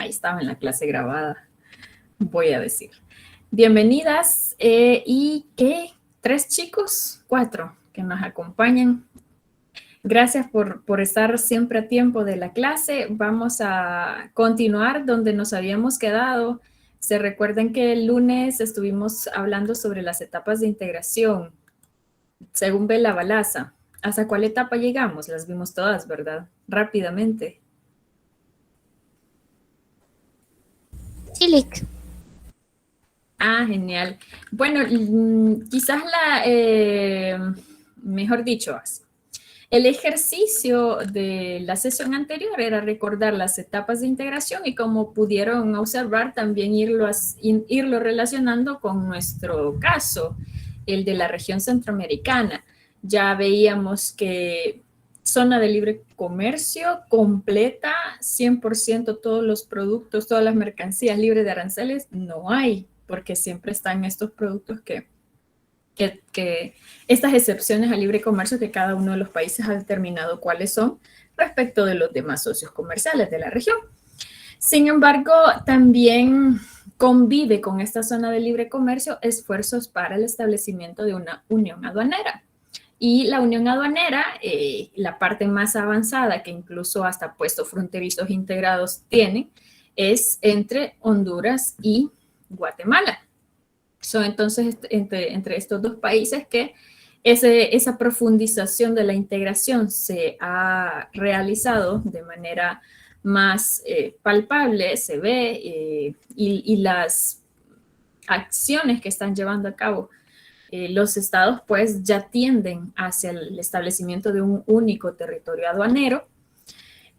Ahí estaba en la clase grabada, voy a decir. Bienvenidas y ¿qué? 3 chicos, 4 que nos acompañan. Gracias por estar siempre a tiempo de la clase. Vamos a continuar donde nos habíamos quedado. Se recuerden que el lunes estuvimos hablando sobre las etapas de integración, según Bela Balaza. ¿Hasta cuál etapa llegamos? Las vimos todas, ¿verdad? Rápidamente. Chilic. Ah, genial. Bueno, quizás mejor dicho, el ejercicio de la sesión anterior era recordar las etapas de integración y como pudieron observar, también irlo relacionando con nuestro caso, el de la región centroamericana. Ya veíamos que zona de libre comercio completa, 100% todos los productos, todas las mercancías libres de aranceles, no hay, porque siempre están estos productos que estas excepciones al libre comercio que cada uno de los países ha determinado cuáles son respecto de los demás socios comerciales de la región. Sin embargo, también convive con esta zona de libre comercio esfuerzos para el establecimiento de una unión aduanera. Y la unión aduanera, la parte más avanzada que incluso hasta puestos fronterizos integrados tienen, es entre Honduras y Guatemala. Son entonces entre estos dos países que esa profundización de la integración se ha realizado de manera más palpable, se ve, y las acciones que están llevando a cabo los estados pues ya tienden hacia el establecimiento de un único territorio aduanero.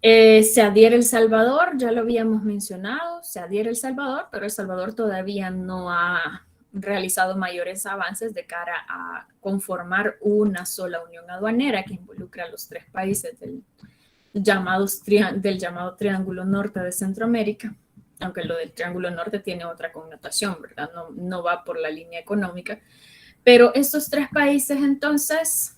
Se adhiere El Salvador, ya lo habíamos mencionado, se adhiere El Salvador, pero El Salvador todavía no ha realizado mayores avances de cara a conformar una sola unión aduanera que involucre a los 3 países del llamado Triángulo Norte de Centroamérica, aunque lo del Triángulo Norte tiene otra connotación, ¿verdad? No va por la línea económica. Pero estos 3 países entonces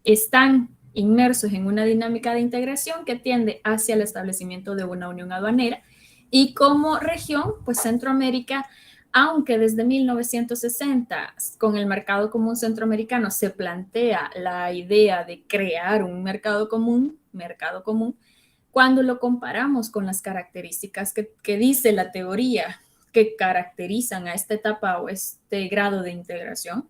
están inmersos en una dinámica de integración que tiende hacia el establecimiento de una unión aduanera y como región, pues Centroamérica, aunque desde 1960 con el mercado común centroamericano se plantea la idea de crear un mercado común, cuando lo comparamos con las características que dice la teoría que caracterizan a esta etapa o este grado de integración,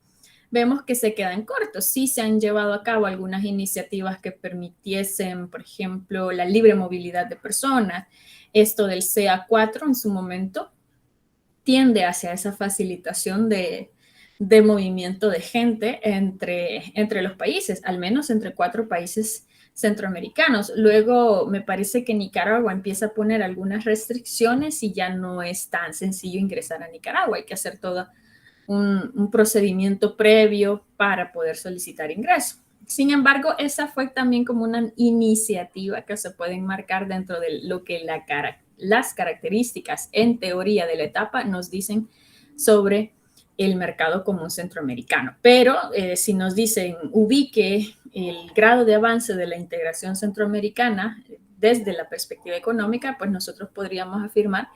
vemos que se quedan cortos. Sí se han llevado a cabo algunas iniciativas que permitiesen, por ejemplo, la libre movilidad de personas. Esto del CA4 en su momento tiende hacia esa facilitación de movimiento de gente entre los países, al menos entre 4 países centroamericanos. Luego me parece que Nicaragua empieza a poner algunas restricciones y ya no es tan sencillo ingresar a Nicaragua. Hay que hacer toda un procedimiento previo para poder solicitar ingreso. Sin embargo, esa fue también como una iniciativa que se puede enmarcar dentro de lo que las características en teoría de la etapa nos dicen sobre el mercado común centroamericano. Pero si nos dicen ubique el grado de avance de la integración centroamericana desde la perspectiva económica, pues nosotros podríamos afirmar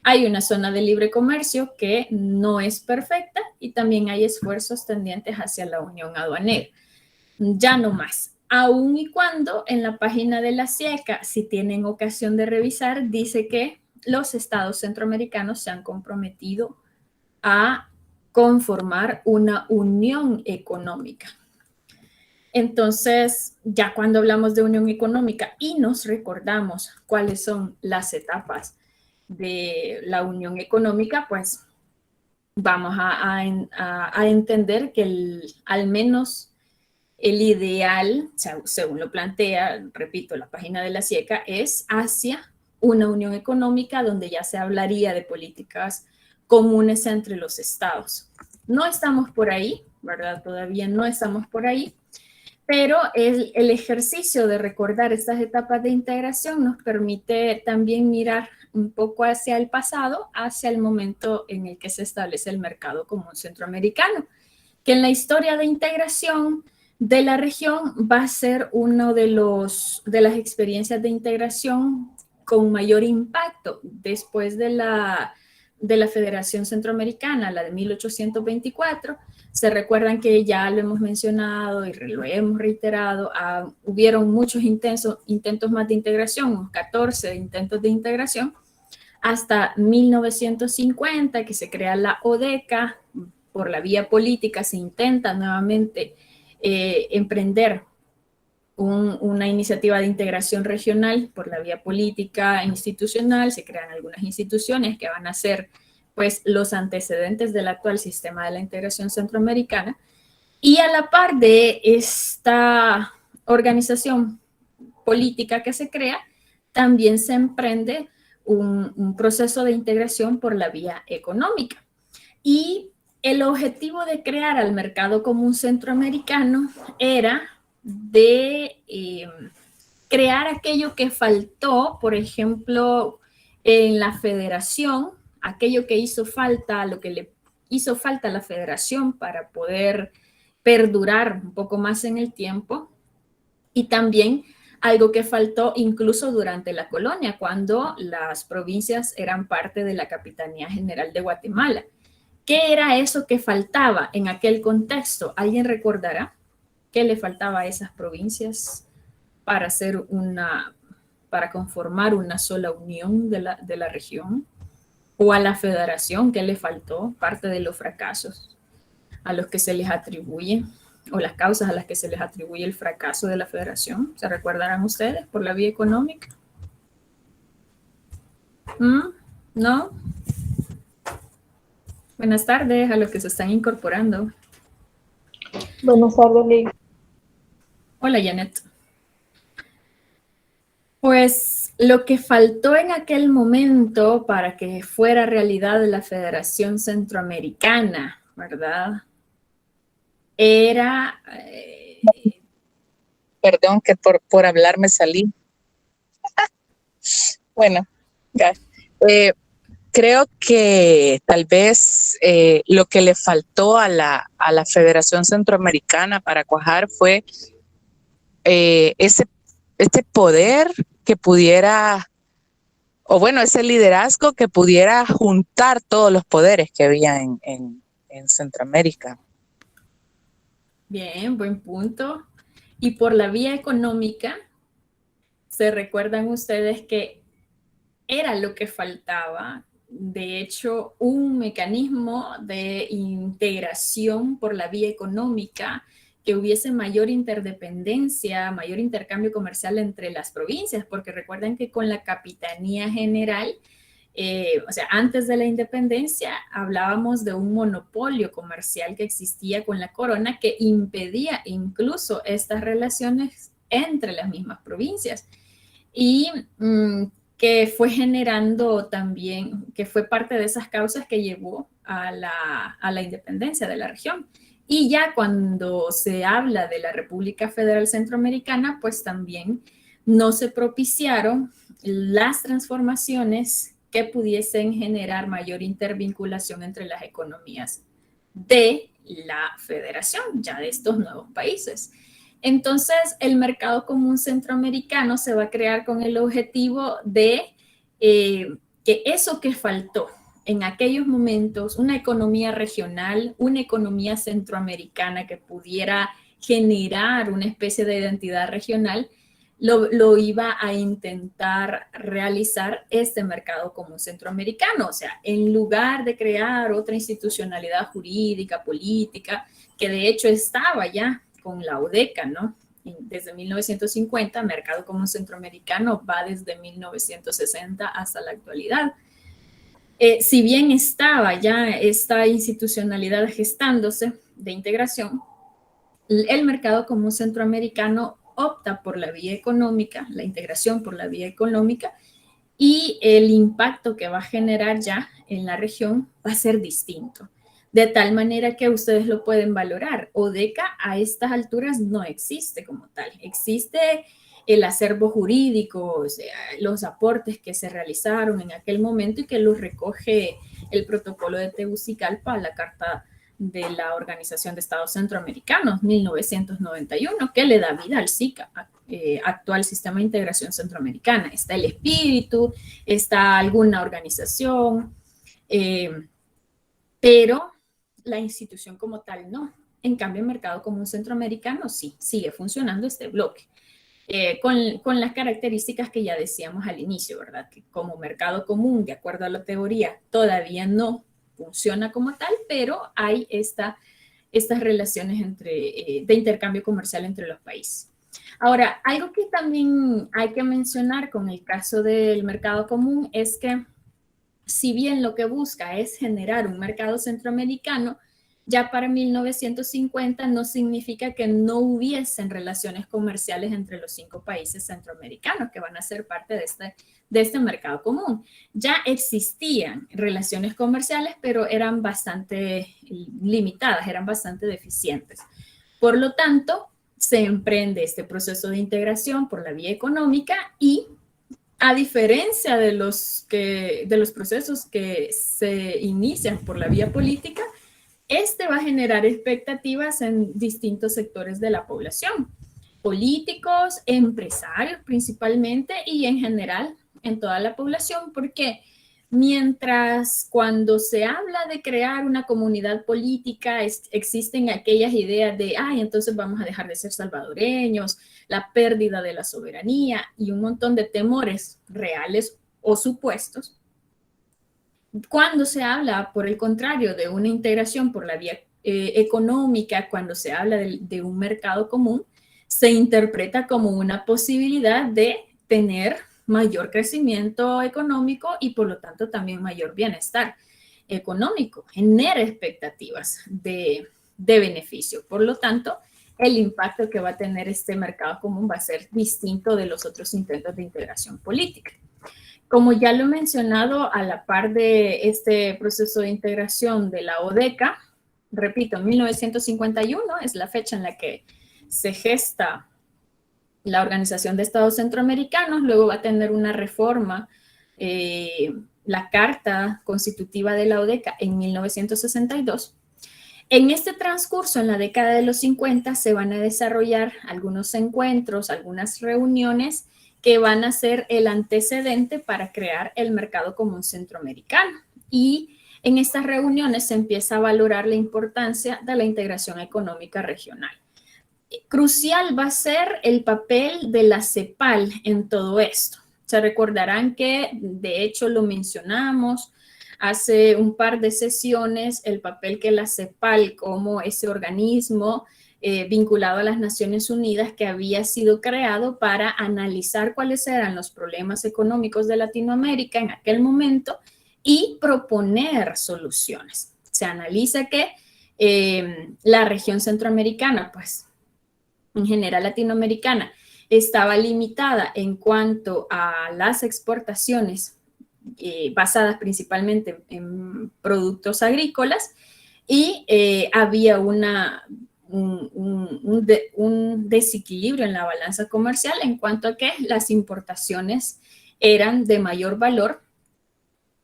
hay una zona de libre comercio que no es perfecta y también hay esfuerzos tendientes hacia la unión aduanera. Ya no más. Aun y cuando en la página de la CIECA, si tienen ocasión de revisar, dice que los estados centroamericanos se han comprometido a conformar una unión económica. Entonces, ya cuando hablamos de unión económica y nos recordamos cuáles son las etapas de la unión económica, pues vamos a entender que al menos el ideal, según lo plantea, repito, la página de la CIECA, es hacia una unión económica donde ya se hablaría de políticas comunes entre los estados. No estamos por ahí, ¿verdad? Todavía no estamos por ahí, pero el ejercicio de recordar estas etapas de integración nos permite también mirar un poco hacia el pasado, hacia el momento en el que se establece el mercado común centroamericano, que en la historia de integración de la región va a ser uno de las experiencias de integración con mayor impacto después de la Federación Centroamericana, la de 1824. Se recuerdan que ya lo hemos mencionado y lo hemos reiterado, hubieron muchos intentos más de integración, unos 14 intentos de integración, hasta 1950, que se crea la ODECA. Por la vía política se intenta nuevamente emprender una iniciativa de integración regional por la vía política e institucional. Se crean algunas instituciones que van a ser pues los antecedentes del actual sistema de la integración centroamericana, y a la par de esta organización política que se crea, también se emprende un proceso de integración por la vía económica. Y el objetivo de crear al mercado común centroamericano era de crear aquello que faltó, por ejemplo, en la federación, aquello que hizo falta, lo que le hizo falta a la federación para poder perdurar un poco más en el tiempo, y también algo que faltó incluso durante la colonia, cuando las provincias eran parte de la Capitanía General de Guatemala. ¿Qué era eso que faltaba en aquel contexto? ¿Alguien recordará qué le faltaba a esas provincias para para conformar una sola unión de la región? ¿O a la federación qué le faltó? Parte de los fracasos a los que se les atribuye, o las causas a las que se les atribuye el fracaso de la federación. ¿Se recordarán ustedes por la vía económica? ¿No? Buenas tardes a los que se están incorporando. Buenas tardes, Lee. Hola, Janet. Pues lo que faltó en aquel momento para que fuera realidad la Federación Centroamericana, ¿verdad? Era... Perdón que por hablar me salí. Bueno, creo que tal vez lo que le faltó a la Federación Centroamericana para cuajar fue ese poder que pudiera, o bueno, ese liderazgo que pudiera juntar todos los poderes que había en Centroamérica. Bien, buen punto. Y por la vía económica, ¿se recuerdan ustedes que era lo que faltaba? De hecho, un mecanismo de integración por la vía económica, que hubiese mayor interdependencia, mayor intercambio comercial entre las provincias, porque recuerden que con la Capitanía General, o sea, antes de la independencia, hablábamos de un monopolio comercial que existía con la corona, que impedía incluso estas relaciones entre las mismas provincias. Y que fue generando también, que fue parte de esas causas que llevó a la independencia de la región. Y ya cuando se habla de la República Federal Centroamericana, pues también no se propiciaron las transformaciones que pudiesen generar mayor intervinculación entre las economías de la federación, ya de estos nuevos países. Entonces, el mercado común centroamericano se va a crear con el objetivo de que eso que faltó en aquellos momentos, una economía regional, una economía centroamericana que pudiera generar una especie de identidad regional, lo iba a intentar realizar este mercado común centroamericano. O sea, en lugar de crear otra institucionalidad jurídica, política, que de hecho estaba ya con la ODECA, ¿no? Desde 1950, Mercado Común Centroamericano va desde 1960 hasta la actualidad. Si bien estaba ya esta institucionalidad gestándose de integración, el Mercado Común Centroamericano opta por la vía económica, la integración por la vía económica, y el impacto que va a generar ya en la región va a ser distinto. De tal manera que ustedes lo pueden valorar. ODECA a estas alturas no existe como tal. Existe el acervo jurídico, o sea, los aportes que se realizaron en aquel momento y que los recoge el protocolo de Tegucigalpa, la Carta de la Organización de Estados Centroamericanos, 1991, que le da vida al SICA actual sistema de integración centroamericana. Está el espíritu, está alguna organización, pero la institución como tal no. En cambio, el mercado común centroamericano sí, sigue funcionando este bloque. Con las características que ya decíamos al inicio, ¿verdad? Que como mercado común, de acuerdo a la teoría, todavía no funciona como tal, pero hay estas relaciones de intercambio comercial entre los países. Ahora, algo que también hay que mencionar con el caso del mercado común es que si bien lo que busca es generar un mercado centroamericano, ya para 1950 no significa que no hubiesen relaciones comerciales entre los 5 países centroamericanos que van a ser parte de este mercado común. Ya existían relaciones comerciales, pero eran bastante limitadas, eran bastante deficientes. Por lo tanto, se emprende este proceso de integración por la vía económica y a diferencia de los procesos que se inician por la vía política, este va a generar expectativas en distintos sectores de la población, políticos, empresarios principalmente y en general en toda la población, porque mientras cuando se habla de crear una comunidad política existen aquellas ideas de, entonces vamos a dejar de ser salvadoreños, la pérdida de la soberanía y un montón de temores reales o supuestos. Cuando se habla, por el contrario, de una integración por la vía económica, cuando se habla de un mercado común, se interpreta como una posibilidad de tener mayor crecimiento económico y por lo tanto también mayor bienestar económico, genera expectativas de beneficio. Por lo tanto, el impacto que va a tener este mercado común va a ser distinto de los otros intentos de integración política. Como ya lo he mencionado, a la par de este proceso de integración de la ODECA, repito, 1951 es la fecha en la que se gesta la Organización de Estados Centroamericanos, luego va a tener una reforma, la Carta Constitutiva de la ODECA en 1962. En este transcurso, en la década de los 50, se van a desarrollar algunos encuentros, algunas reuniones que van a ser el antecedente para crear el mercado común centroamericano. Y en estas reuniones se empieza a valorar la importancia de la integración económica regional. Crucial va a ser el papel de la CEPAL en todo esto. Se recordarán que, de hecho, lo mencionamos hace un par de sesiones, el papel que la CEPAL como ese organismo vinculado a las Naciones Unidas que había sido creado para analizar cuáles eran los problemas económicos de Latinoamérica en aquel momento y proponer soluciones. Se analiza que la región centroamericana, pues en general latinoamericana, estaba limitada en cuanto a las exportaciones basadas principalmente en productos agrícolas y había un desequilibrio en la balanza comercial en cuanto a que las importaciones eran de mayor valor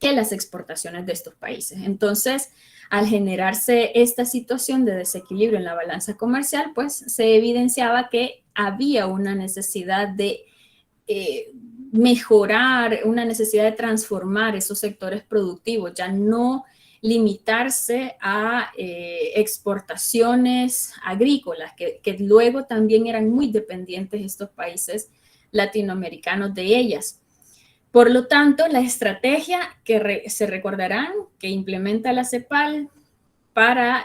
que las exportaciones de estos países. Entonces, al generarse esta situación de desequilibrio en la balanza comercial, pues se evidenciaba que había una necesidad de mejorar, una necesidad de transformar esos sectores productivos, ya no limitarse a exportaciones agrícolas, que luego también eran muy dependientes estos países latinoamericanos de ellas. Por lo tanto, la estrategia que se recordarán que implementa la CEPAL para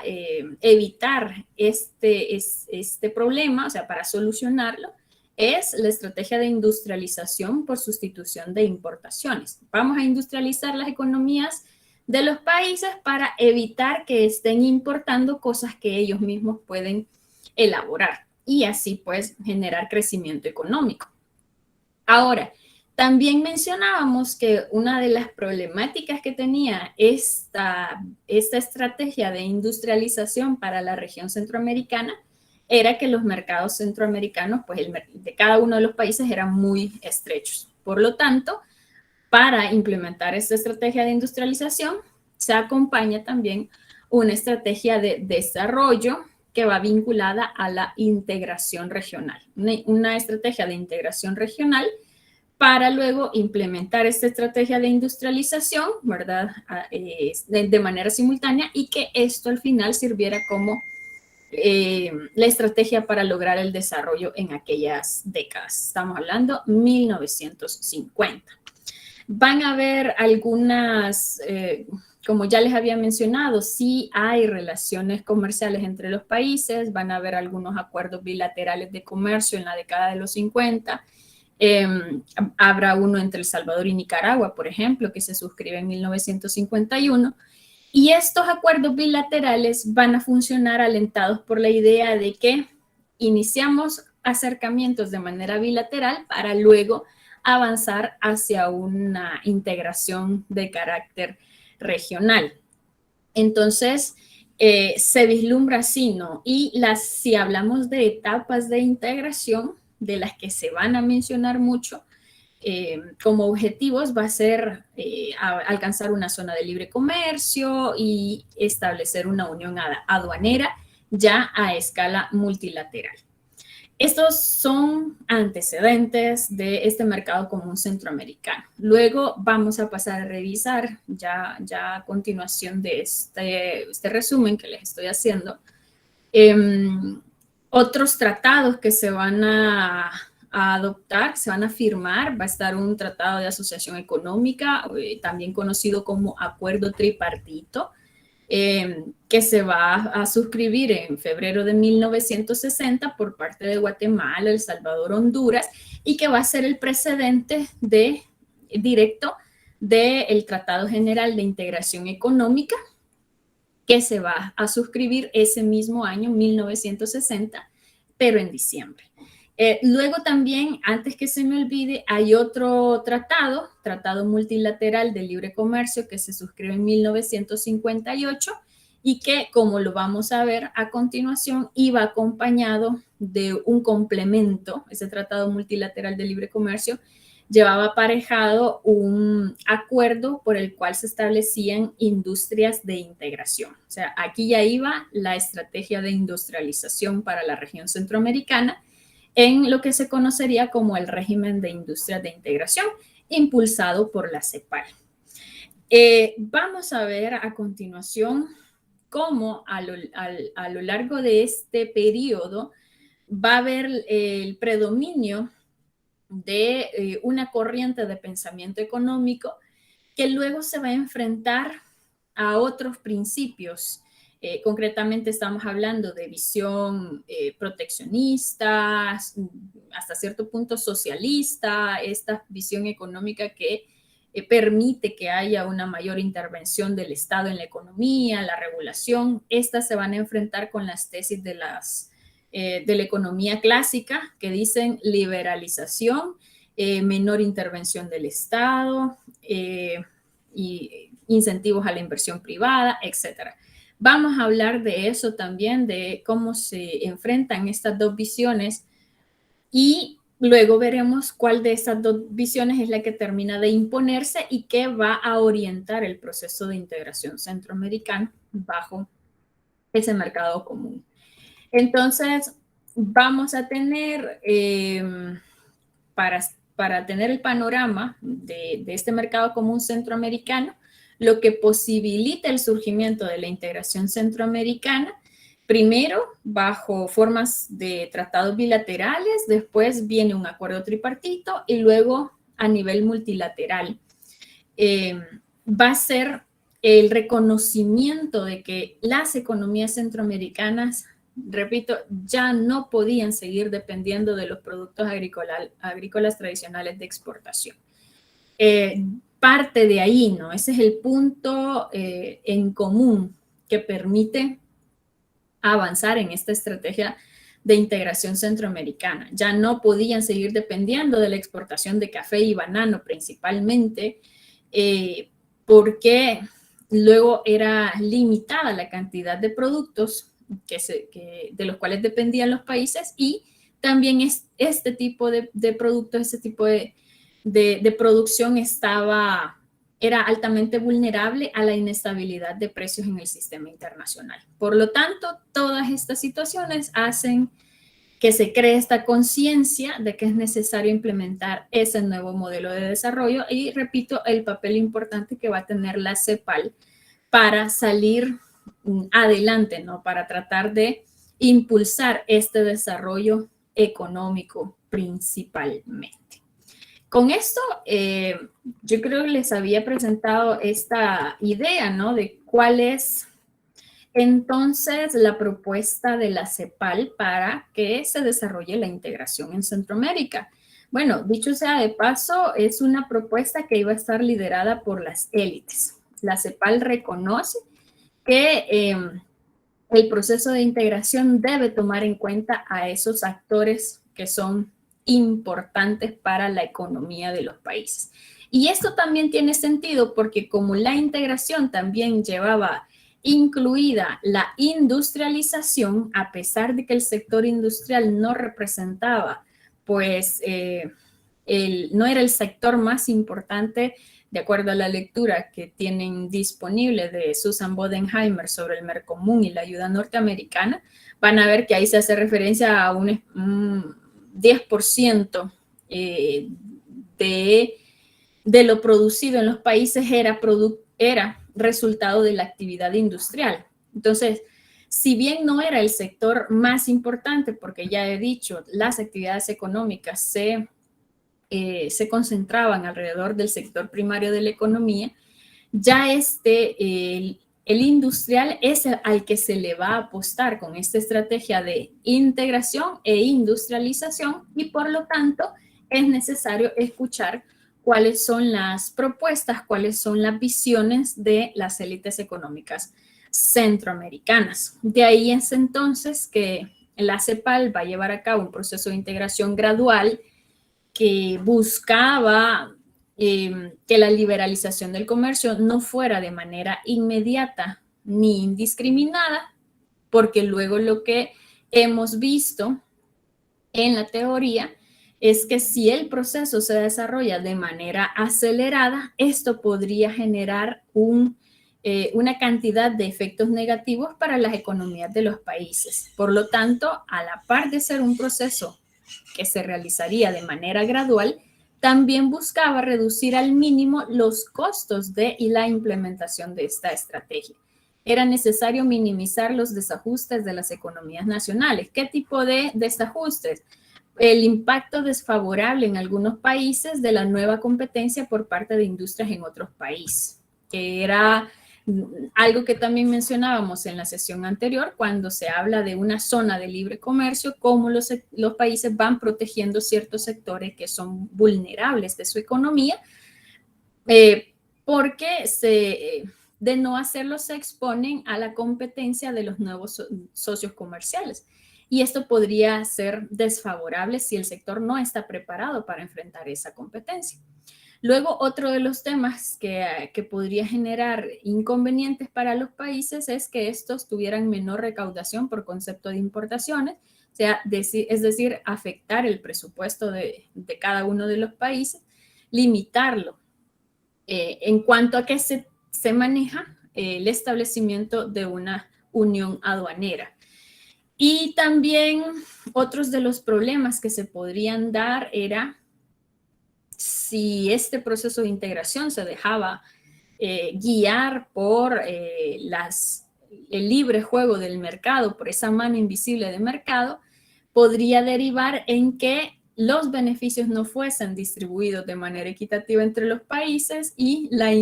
evitar este problema, o sea, para solucionarlo, es la estrategia de industrialización por sustitución de importaciones. Vamos a industrializar las economías de los países para evitar que estén importando cosas que ellos mismos pueden elaborar y así pues generar crecimiento económico. Ahora, también mencionábamos que una de las problemáticas que tenía esta estrategia de industrialización para la región centroamericana era que los mercados centroamericanos, pues de cada uno de los países eran muy estrechos. Por lo tanto, para implementar esta estrategia de industrialización, se acompaña también una estrategia de desarrollo que va vinculada a la integración regional, una estrategia de integración regional para luego implementar esta estrategia de industrialización, ¿verdad? De manera simultánea y que esto al final sirviera como la estrategia para lograr el desarrollo en aquellas décadas. Estamos hablando 1950. Van a haber algunas, como ya les había mencionado, sí hay relaciones comerciales entre los países, van a haber algunos acuerdos bilaterales de comercio en la década de los 50. Habrá uno entre El Salvador y Nicaragua, por ejemplo, que se suscribe en 1951. Y estos acuerdos bilaterales van a funcionar alentados por la idea de que iniciamos acercamientos de manera bilateral para luego avanzar hacia una integración de carácter regional. Entonces, se vislumbra así, ¿no? Y si hablamos de etapas de integración, de las que se van a mencionar mucho, como objetivos va a ser alcanzar una zona de libre comercio y establecer una unión aduanera ya a escala multilateral. Estos son antecedentes de este mercado común centroamericano. Luego vamos a pasar a revisar, ya a continuación de este resumen que les estoy haciendo, otros tratados que se van a adoptar, se van a firmar. Va a estar un tratado de asociación económica, también conocido como acuerdo tripartito, que se va a suscribir en febrero de 1960 por parte de Guatemala, El Salvador, Honduras, y que va a ser el precedente directo del Tratado General de Integración Económica, que se va a suscribir ese mismo año, 1960, pero en diciembre. Luego también, antes que se me olvide, hay otro tratado multilateral de libre comercio que se suscribe en 1958 y que, como lo vamos a ver a continuación, iba acompañado de un complemento. Ese tratado multilateral de libre comercio llevaba aparejado un acuerdo por el cual se establecían industrias de integración. O sea, aquí ya iba la estrategia de industrialización para la región centroamericana, en lo que se conocería como el régimen de industrias de integración, impulsado por la CEPAL. Vamos a ver a continuación cómo a lo largo de este periodo va a haber el predominio de una corriente de pensamiento económico que luego se va a enfrentar a otros principios. Concretamente estamos hablando de visión proteccionista, hasta cierto punto socialista, esta visión económica que permite que haya una mayor intervención del Estado en la economía, la regulación. Estas se van a enfrentar con las tesis de la economía clásica, que dicen liberalización, menor intervención del Estado y incentivos a la inversión privada, etcétera. Vamos a hablar de eso también, de cómo se enfrentan estas dos visiones, y luego veremos cuál de estas dos visiones es la que termina de imponerse y que va a orientar el proceso de integración centroamericano bajo ese mercado común. Entonces, vamos a tener, para tener el panorama de este mercado común centroamericano, lo que posibilita el surgimiento de la integración centroamericana, primero bajo formas de tratados bilaterales, después viene un acuerdo tripartito y luego a nivel multilateral. Va a ser el reconocimiento de que las economías centroamericanas, repito, ya no podían seguir dependiendo de los productos agrícolas tradicionales de exportación. Parte de ahí, ¿no? Ese es el punto en común que permite avanzar en esta estrategia de integración centroamericana. Ya no podían seguir dependiendo de la exportación de café y banano principalmente, porque luego era limitada la cantidad de productos de los cuales dependían los países, y también este tipo de productos, este tipo de producción estaba era altamente vulnerable a la inestabilidad de precios en el sistema internacional. Por lo tanto, todas estas situaciones hacen que se cree esta conciencia de que es necesario implementar ese nuevo modelo de desarrollo y, repito, el papel importante que va a tener la CEPAL para salir adelante, ¿no? Para tratar de impulsar este desarrollo económico principalmente. Con esto, yo creo que les había presentado esta idea, ¿no? De cuál es entonces la propuesta de la CEPAL para que se desarrolle la integración en Centroamérica. Bueno, dicho sea de paso, es una propuesta que iba a estar liderada por las élites. La CEPAL reconoce que el proceso de integración debe tomar en cuenta a esos actores que son importantes para la economía de los países. Y esto también tiene sentido porque como la integración también llevaba incluida la industrialización, a pesar de que el sector industrial no representaba, pues no era el sector más importante de acuerdo a la lectura que tienen disponible de Susan Bodenheimer sobre el Mercomún y la ayuda norteamericana, van a ver que ahí se hace referencia a un 10% de lo producido en los países era resultado de la actividad industrial. Entonces, si bien no era el sector más importante, porque ya he dicho, las actividades económicas se concentraban alrededor del sector primario de la economía, ya el industrial es al que se le va a apostar con esta estrategia de integración e industrialización y por lo tanto es necesario escuchar cuáles son las propuestas, cuáles son las visiones de las élites económicas centroamericanas. De ahí es entonces que la CEPAL va a llevar a cabo un proceso de integración gradual que buscaba que la liberalización del comercio no fuera de manera inmediata ni indiscriminada, porque luego lo que hemos visto en la teoría es que si el proceso se desarrolla de manera acelerada, esto podría generar una cantidad de efectos negativos para las economías de los países. Por lo tanto, a la par de ser un proceso que se realizaría de manera gradual, también buscaba reducir al mínimo los costos y la implementación de esta estrategia. Era necesario minimizar los desajustes de las economías nacionales. ¿Qué tipo de desajustes? El impacto desfavorable en algunos países de la nueva competencia por parte de industrias en otros países, que era algo que también mencionábamos en la sesión anterior, cuando se habla de una zona de libre comercio, cómo los países van protegiendo ciertos sectores que son vulnerables de su economía, porque de no hacerlo se exponen a la competencia de los nuevos socios comerciales. Y esto podría ser desfavorable si el sector no está preparado para enfrentar esa competencia. Luego, otro de los temas que podría generar inconvenientes para los países es que estos tuvieran menor recaudación por concepto de importaciones, o sea, es decir, afectar el presupuesto de cada uno de los países, limitarlo en cuanto a que se maneja el establecimiento de una unión aduanera. Y también otros de los problemas que se podrían dar era si este proceso de integración se dejaba guiar por el libre juego del mercado, por esa mano invisible de mercado, podría derivar en que los beneficios no fuesen distribuidos de manera equitativa entre los países y las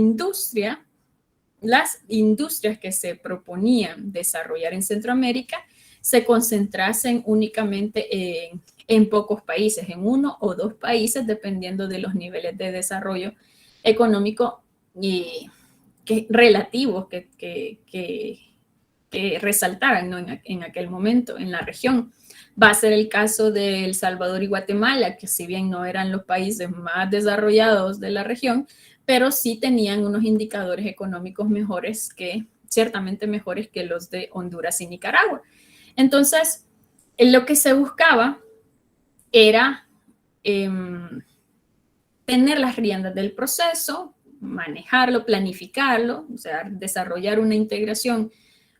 industrias que se proponían desarrollar en Centroamérica se concentrasen únicamente en pocos países, en 1 o 2 países, dependiendo de los niveles de desarrollo económico relativos que resaltaran, ¿no? en aquel momento en la región. Va a ser el caso de El Salvador y Guatemala, que si bien no eran los países más desarrollados de la región, pero sí tenían unos indicadores económicos ciertamente mejores que los de Honduras y Nicaragua. Entonces, lo que se buscaba era tener las riendas del proceso, manejarlo, planificarlo, o sea, desarrollar una integración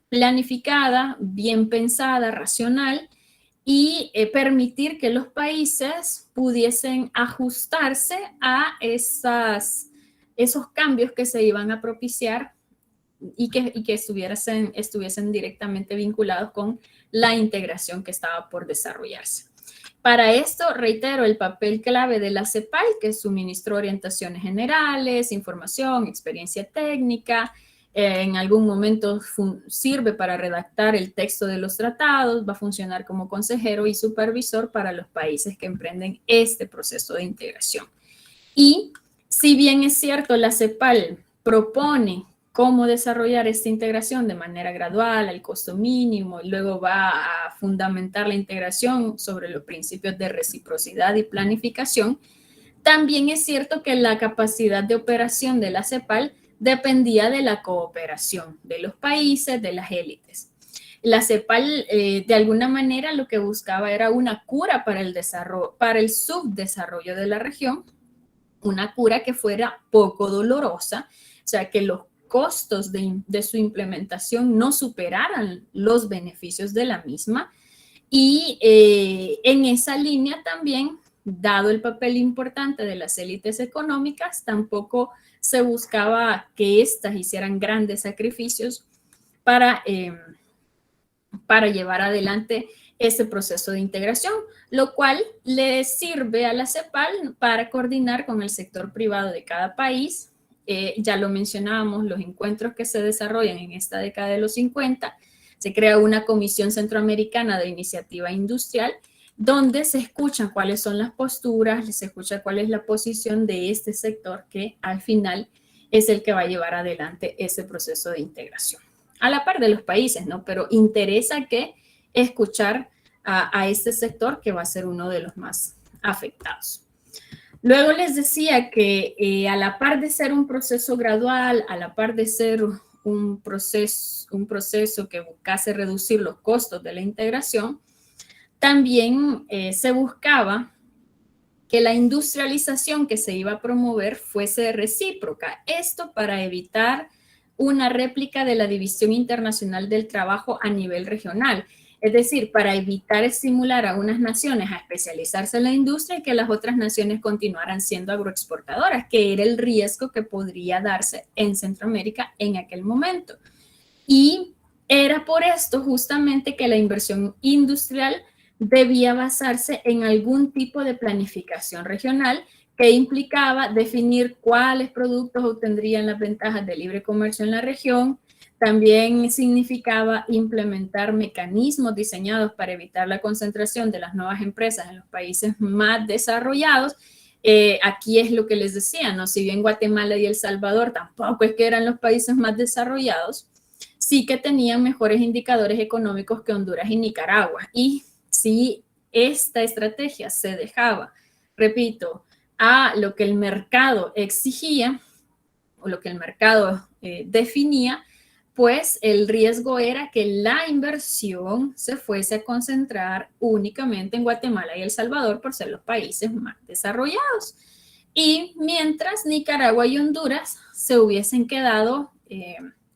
planificada, bien pensada, racional, y permitir que los países pudiesen ajustarse a esos cambios que se iban a propiciar y que estuviesen directamente vinculados con la integración que estaba por desarrollarse. Para esto, reitero, el papel clave de la CEPAL, que suministró orientaciones generales, información, experiencia técnica, en algún momento sirve para redactar el texto de los tratados, va a funcionar como consejero y supervisor para los países que emprenden este proceso de integración. Y si bien es cierto, la CEPAL propone cómo desarrollar esta integración de manera gradual, al costo mínimo, y luego va a fundamentar la integración sobre los principios de reciprocidad y planificación, también es cierto que la capacidad de operación de la CEPAL dependía de la cooperación de los países, de las élites. La CEPAL, de alguna manera, lo que buscaba era una cura para el subdesarrollo de la región, una cura que fuera poco dolorosa, o sea, que los costos de su implementación no superaran los beneficios de la misma. Y en esa línea también, dado el papel importante de las élites económicas, tampoco se buscaba que éstas hicieran grandes sacrificios para llevar adelante ese proceso de integración, lo cual le sirve a la CEPAL para coordinar con el sector privado de cada país. Ya lo mencionábamos, los encuentros que se desarrollan en esta década de los 50, se crea una Comisión Centroamericana de Iniciativa Industrial, donde se escuchan cuáles son las posturas, se escucha cuál es la posición de este sector que al final es el que va a llevar adelante ese proceso de integración. A la par de los países, ¿no? Pero interesa que escuchar a este sector que va a ser uno de los más afectados. Luego les decía que a la par de ser un proceso gradual, a la par de ser un proceso que buscase reducir los costos de la integración, también se buscaba que la industrialización que se iba a promover fuese recíproca. Esto para evitar una réplica de la División Internacional del Trabajo a nivel regional. Es decir, para evitar estimular a unas naciones a especializarse en la industria y que las otras naciones continuaran siendo agroexportadoras, que era el riesgo que podría darse en Centroamérica en aquel momento. Y era por esto justamente que la inversión industrial debía basarse en algún tipo de planificación regional que implicaba definir cuáles productos obtendrían las ventajas de libre comercio en la región. También significaba implementar mecanismos diseñados para evitar la concentración de las nuevas empresas en los países más desarrollados. Aquí es lo que les decía, ¿no? Si bien Guatemala y El Salvador tampoco es que eran los países más desarrollados, sí que tenían mejores indicadores económicos que Honduras y Nicaragua. Y si esta estrategia se dejaba, repito, a lo que el mercado exigía o lo que el mercado definía, pues el riesgo era que la inversión se fuese a concentrar únicamente en Guatemala y El Salvador por ser los países más desarrollados. Y mientras Nicaragua y Honduras se hubiesen quedado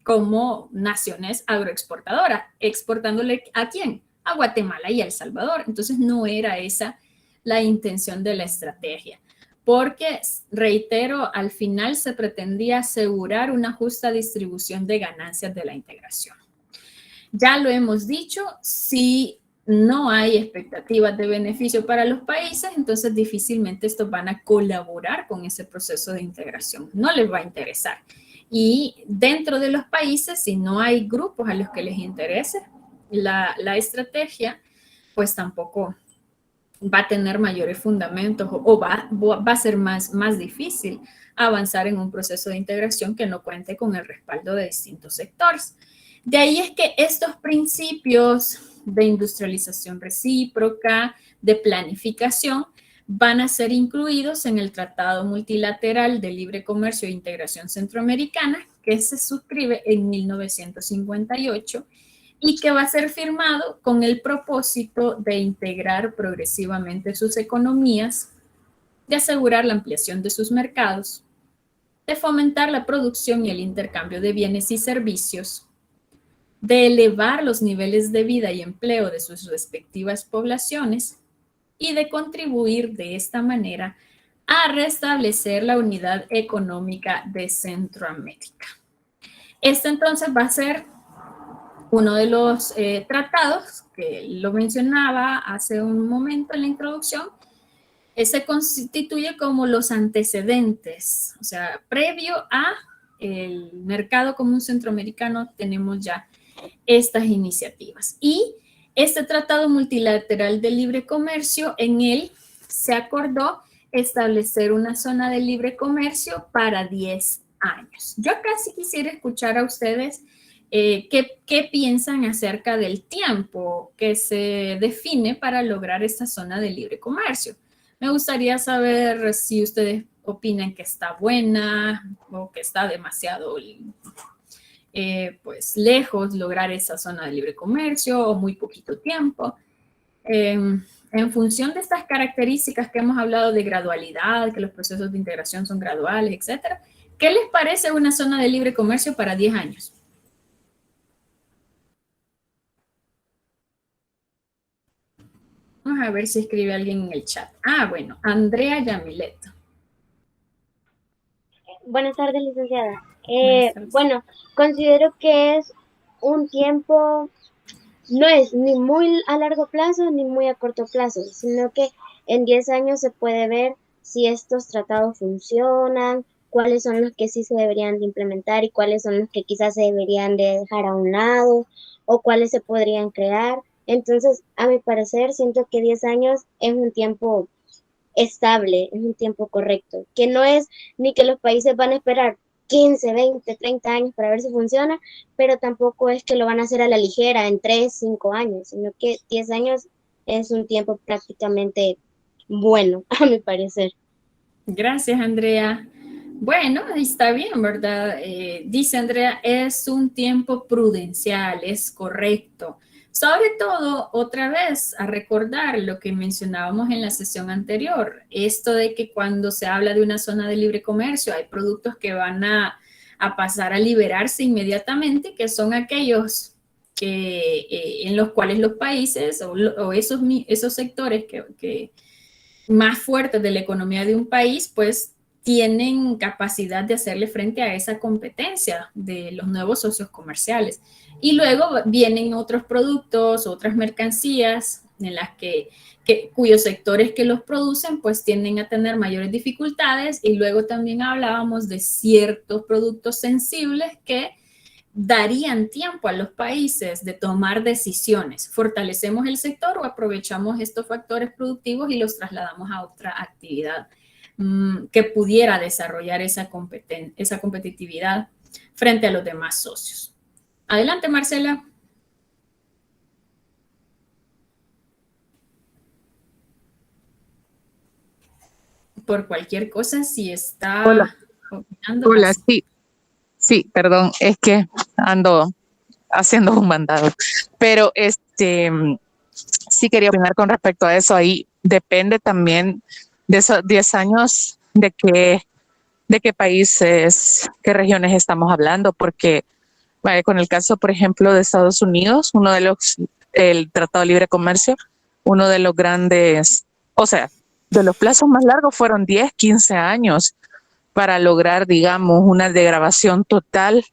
como naciones agroexportadoras, exportándole ¿a quién? A Guatemala y a El Salvador. Entonces no era esa la intención de la estrategia, porque, reitero, al final se pretendía asegurar una justa distribución de ganancias de la integración. Ya lo hemos dicho, si no hay expectativas de beneficio para los países, entonces difícilmente estos van a colaborar con ese proceso de integración, no les va a interesar. Y dentro de los países, si no hay grupos a los que les interese la estrategia, pues tampoco va a tener mayores fundamentos o va a ser más difícil avanzar en un proceso de integración que no cuente con el respaldo de distintos sectores. De ahí es que estos principios de industrialización recíproca, de planificación, van a ser incluidos en el Tratado Multilateral de Libre Comercio e Integración Centroamericana, que se suscribe en 1958 y que va a ser firmado con el propósito de integrar progresivamente sus economías, de asegurar la ampliación de sus mercados, de fomentar la producción y el intercambio de bienes y servicios, de elevar los niveles de vida y empleo de sus respectivas poblaciones y de contribuir de esta manera a restablecer la unidad económica de Centroamérica. Este entonces va a ser uno de los tratados que lo mencionaba hace un momento en la introducción. Se constituye como los antecedentes, o sea, previo a el mercado común centroamericano tenemos ya estas iniciativas. Y este tratado multilateral de libre comercio, en él se acordó establecer una zona de libre comercio para 10 años. Yo casi quisiera escuchar a ustedes qué piensan acerca del tiempo que se define para lograr esta zona de libre comercio. Me gustaría saber si ustedes opinan que está buena o que está demasiado pues lejos lograr esa zona de libre comercio o muy poquito tiempo. En función de estas características que hemos hablado de gradualidad, que los procesos de integración son graduales, etcétera, ¿qué les parece una zona de libre comercio para 10 años? Vamos a ver si escribe alguien en el chat. Ah, bueno, Andrea Yamilet. Buenas tardes, licenciada. Buenas tardes. Bueno, considero que es un tiempo, no es ni muy a largo plazo ni muy a corto plazo, sino que en 10 años se puede ver si estos tratados funcionan, cuáles son los que sí se deberían de implementar y cuáles son los que quizás se deberían de dejar a un lado o cuáles se podrían crear. Entonces, a mi parecer, siento que 10 años es un tiempo estable, es un tiempo correcto, que no es ni que los países van a esperar 15, 20, 30 años para ver si funciona, pero tampoco es que lo van a hacer a la ligera en 3, 5 años, sino que 10 años es un tiempo prácticamente bueno, a mi parecer. Gracias, Andrea. Bueno, está bien, ¿verdad? Dice Andrea, es un tiempo prudencial, es correcto. Sobre todo, otra vez, a recordar lo que mencionábamos en la sesión anterior, esto de que cuando se habla de una zona de libre comercio, hay productos que van a pasar a liberarse inmediatamente, que son aquellos que, en los cuales los países o esos sectores que más fuertes de la economía de un país, pues tienen capacidad de hacerle frente a esa competencia de los nuevos socios comerciales. Y luego vienen otros productos, otras mercancías en las cuyos sectores que los producen pues tienden a tener mayores dificultades, y luego también hablábamos de ciertos productos sensibles que darían tiempo a los países de tomar decisiones. ¿Fortalecemos el sector o aprovechamos estos factores productivos y los trasladamos a otra actividad que pudiera desarrollar esa competitividad frente a los demás socios? Adelante, Marcela. Por cualquier cosa, si está opinando. Hola, sí, perdón, es que ando haciendo un mandado, pero sí quería opinar con respecto a eso. Ahí depende también de esos 10 años de qué países, qué regiones estamos hablando, porque con el caso, por ejemplo, de Estados Unidos, el Tratado de Libre Comercio, uno de los grandes, o sea, de los plazos más largos fueron 10, 15 años para lograr, digamos, una degradación total.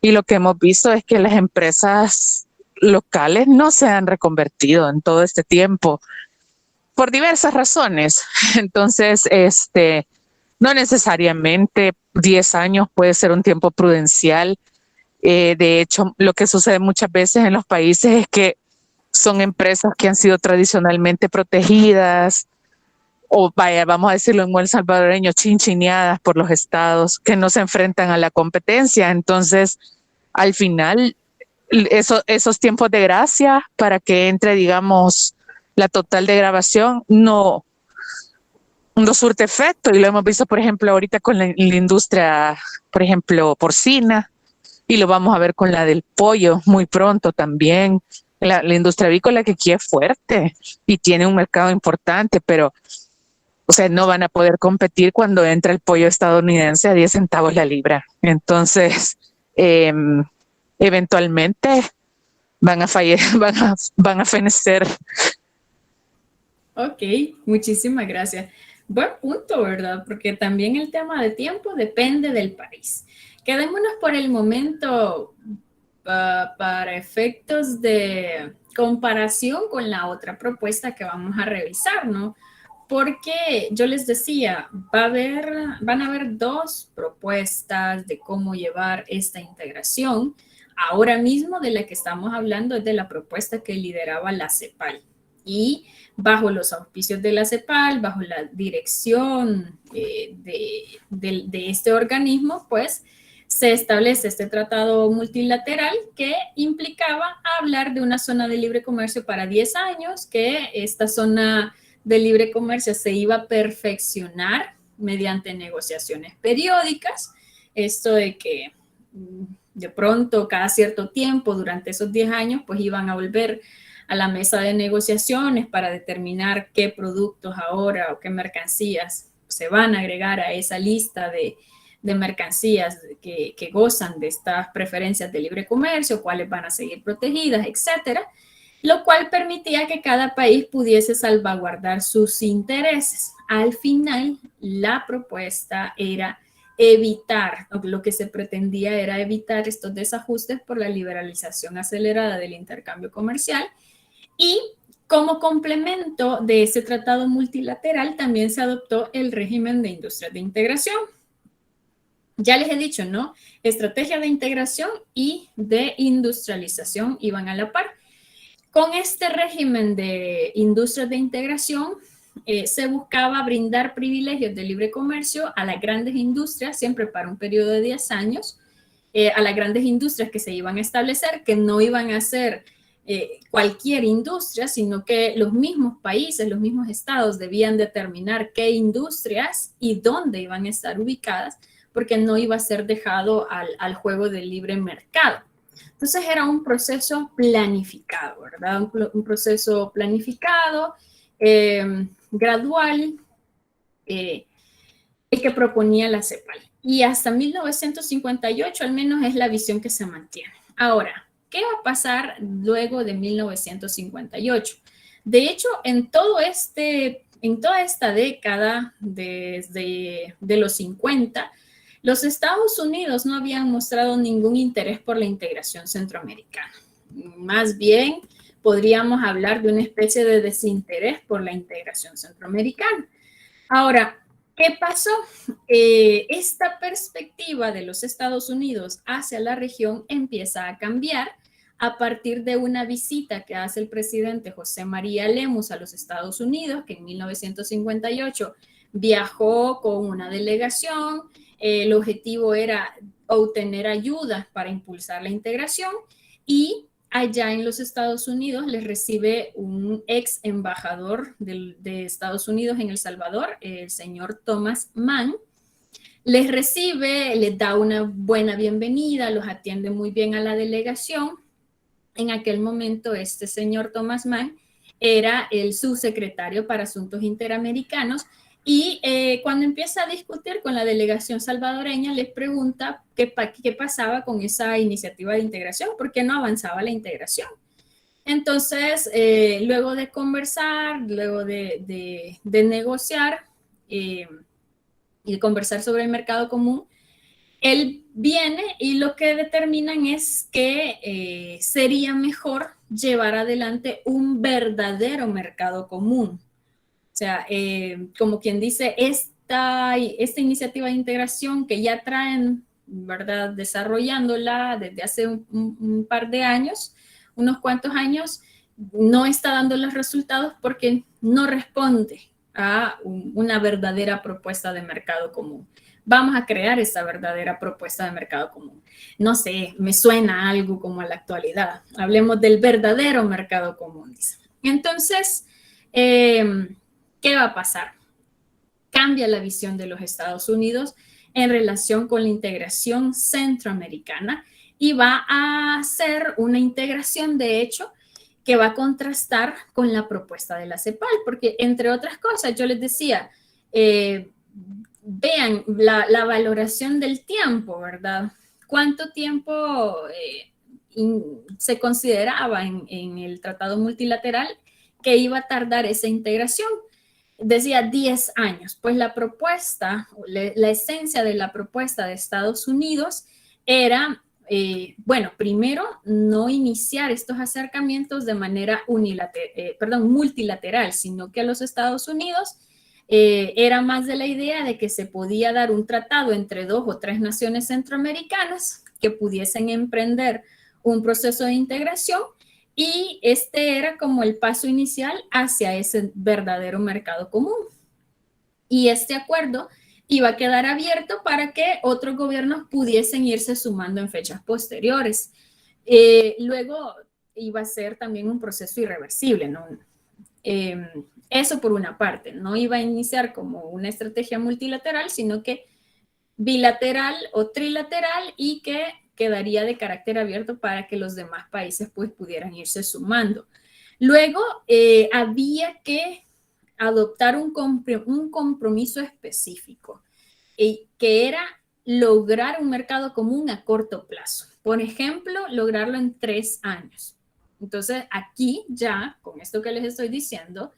Y lo que hemos visto es que las empresas locales no se han reconvertido en todo este tiempo por diversas razones. Entonces, no necesariamente 10 años puede ser un tiempo prudencial. De hecho, lo que sucede muchas veces en los países es que son empresas que han sido tradicionalmente protegidas, o vamos a decirlo en buen salvadoreño, chinchineadas por los estados, que no se enfrentan a la competencia. Entonces, al final, esos tiempos de gracia para que entre, digamos, la total degradación no surte efecto. Y lo hemos visto, por ejemplo, ahorita con la industria, por ejemplo, porcina, y lo vamos a ver con la del pollo muy pronto también. La industria avícola, que aquí es fuerte y tiene un mercado importante, pero O sea, no van a poder competir cuando entra el pollo estadounidense a 10 centavos la libra. Entonces, eventualmente van a fallecer, van a fenecer. Ok, muchísimas gracias. Buen punto, ¿verdad? Porque también el tema de tiempo depende del país. Quedémonos por el momento para efectos de comparación con la otra propuesta que vamos a revisar, ¿no? Porque yo les decía, van a haber dos propuestas de cómo llevar esta integración. Ahora mismo de la que estamos hablando es de la propuesta que lideraba la CEPAL. Y bajo los auspicios de la CEPAL, bajo la dirección de este organismo, pues se establece este tratado multilateral que implicaba hablar de una zona de libre comercio para 10 años, que esta zona de libre comercio se iba a perfeccionar mediante negociaciones periódicas. Esto de que de pronto cada cierto tiempo durante esos 10 años pues iban a volver a la mesa de negociaciones para determinar qué productos ahora o qué mercancías se van a agregar a esa lista de mercancías que gozan de estas preferencias de libre comercio, cuáles van a seguir protegidas, etcétera, lo cual permitía que cada país pudiese salvaguardar sus intereses. Al final, la propuesta era evitar, lo que se pretendía era evitar estos desajustes por la liberalización acelerada del intercambio comercial y como complemento de ese tratado multilateral también se adoptó el régimen de industrias de integración. Ya les he dicho, ¿no? Estrategia de integración y de industrialización iban a la par. Con este régimen de industrias de integración se buscaba brindar privilegios de libre comercio a las grandes industrias, siempre para un periodo de 10 años, a las grandes industrias que se iban a establecer, que no iban a ser cualquier industria, sino que los mismos países, los mismos estados debían determinar qué industrias y dónde iban a estar ubicadas, porque no iba a ser dejado al juego del libre mercado. Entonces era un proceso planificado, ¿verdad? Un proceso planificado, gradual, el que proponía la CEPAL. Y hasta 1958 al menos es la visión que se mantiene. Ahora, ¿qué va a pasar luego de 1958? De hecho, en toda esta década, desde los 50, los Estados Unidos no habían mostrado ningún interés por la integración centroamericana. Más bien, podríamos hablar de una especie de desinterés por la integración centroamericana. Ahora, ¿qué pasó? Esta perspectiva de los Estados Unidos hacia la región empieza a cambiar a partir de una visita que hace el presidente José María Lemus a los Estados Unidos, que en 1958 viajó con una delegación. El objetivo era obtener ayuda para impulsar la integración y allá en los Estados Unidos les recibe un ex embajador de Estados Unidos en El Salvador, el señor Thomas Mann. Les recibe, les da una buena bienvenida, los atiende muy bien a la delegación. En aquel momento este señor Thomas Mann era el subsecretario para Asuntos Interamericanos. Y cuando empieza a discutir con la delegación salvadoreña, les pregunta qué pasaba con esa iniciativa de integración, por qué no avanzaba la integración. Entonces, luego de conversar, luego de negociar y de conversar sobre el mercado común, él viene y lo que determinan es que sería mejor llevar adelante un verdadero mercado común. O sea, como quien dice, esta iniciativa de integración que ya traen, ¿verdad?, desarrollándola desde hace un par de años, unos cuantos años, no está dando los resultados porque no responde a una verdadera propuesta de mercado común. Vamos a crear esa verdadera propuesta de mercado común. No sé, me suena algo como a la actualidad. Hablemos del verdadero mercado común, dice. Entonces, ¿qué va a pasar? Cambia la visión de los Estados Unidos en relación con la integración centroamericana y va a hacer una integración, de hecho, que va a contrastar con la propuesta de la CEPAL, porque entre otras cosas, yo les decía, vean la valoración del tiempo, ¿verdad? ¿Cuánto tiempo se consideraba en el tratado multilateral que iba a tardar esa integración? Decía 10 años. Pues la propuesta, la esencia de la propuesta de Estados Unidos era, bueno, primero, no iniciar estos acercamientos de manera multilateral, sino que a los Estados Unidos era más de la idea de que se podía dar un tratado entre 2 o 3 naciones centroamericanas que pudiesen emprender un proceso de integración, y este era como el paso inicial hacia ese verdadero mercado común. Y este acuerdo iba a quedar abierto para que otros gobiernos pudiesen irse sumando en fechas posteriores. Luego iba a ser también un proceso irreversible, ¿no? Eso por una parte, no iba a iniciar como una estrategia multilateral, sino que bilateral o trilateral, y que quedaría de carácter abierto para que los demás países pues pudieran irse sumando. Luego había que adoptar un compromiso específico, que era lograr un mercado común a corto plazo. Por ejemplo, lograrlo en 3 años. Entonces, aquí ya, con esto que les estoy diciendo,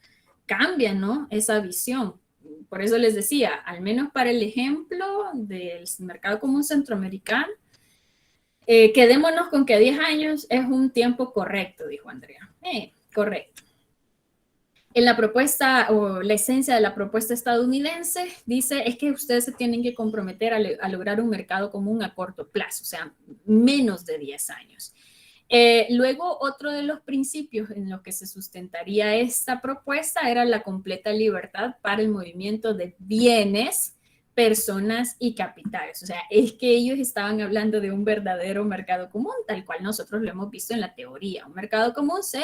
cambia, ¿no? Esa visión. Por eso les decía, al menos para el ejemplo del mercado común centroamericano, quedémonos con que 10 años es un tiempo correcto, dijo Andrea. Correcto. En la propuesta o la esencia de la propuesta estadounidense dice es que ustedes se tienen que comprometer a lograr un mercado común a corto plazo, o sea, menos de 10 años. Luego, otro de los principios en los que se sustentaría esta propuesta era la completa libertad para el movimiento de bienes, personas y capitales. O sea, es que ellos estaban hablando de un verdadero mercado común, tal cual nosotros lo hemos visto en la teoría. Un mercado común se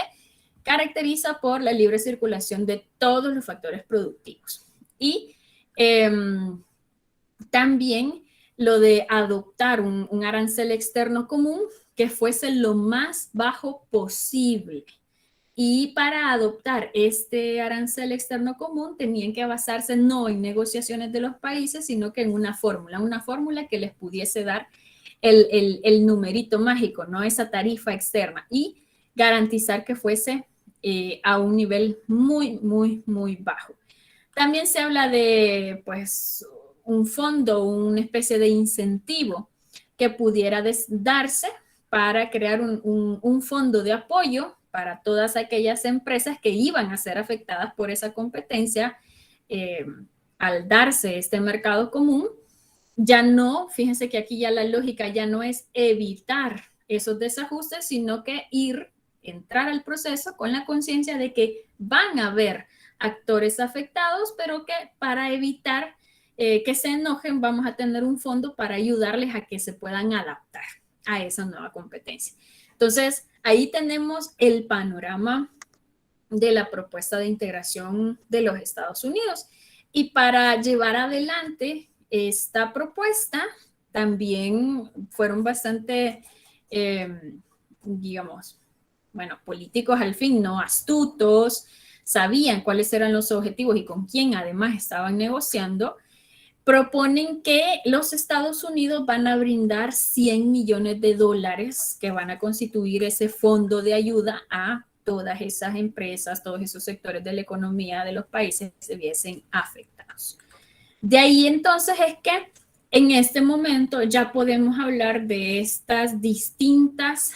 caracteriza por la libre circulación de todos los factores productivos. Y también lo de adoptar un arancel externo común que fuese lo más bajo posible. Y para adoptar este arancel externo común tenían que basarse no en negociaciones de los países, sino que en una fórmula que les pudiese dar el numerito mágico, ¿no? Esa tarifa externa, y garantizar que fuese a un nivel muy, muy, muy bajo. También se habla de, pues, un fondo, una especie de incentivo que pudiera darse para crear un fondo de apoyo para todas aquellas empresas que iban a ser afectadas por esa competencia al darse este mercado común. Ya no, fíjense que aquí ya la lógica ya no es evitar esos desajustes, sino que entrar al proceso con la conciencia de que van a haber actores afectados, pero que para evitar que se enojen vamos a tener un fondo para ayudarles a que se puedan adaptar a esa nueva competencia. Entonces, ahí tenemos el panorama de la propuesta de integración de los Estados Unidos. Y para llevar adelante esta propuesta, también fueron bastante, digamos, bueno, políticos al fin, no astutos, sabían cuáles eran los objetivos y con quién además estaban negociando. Proponen que los Estados Unidos van a brindar $100 millones que van a constituir ese fondo de ayuda a todas esas empresas, todos esos sectores de la economía de los países que se viesen afectados. De ahí entonces es que en este momento ya podemos hablar de estas distintas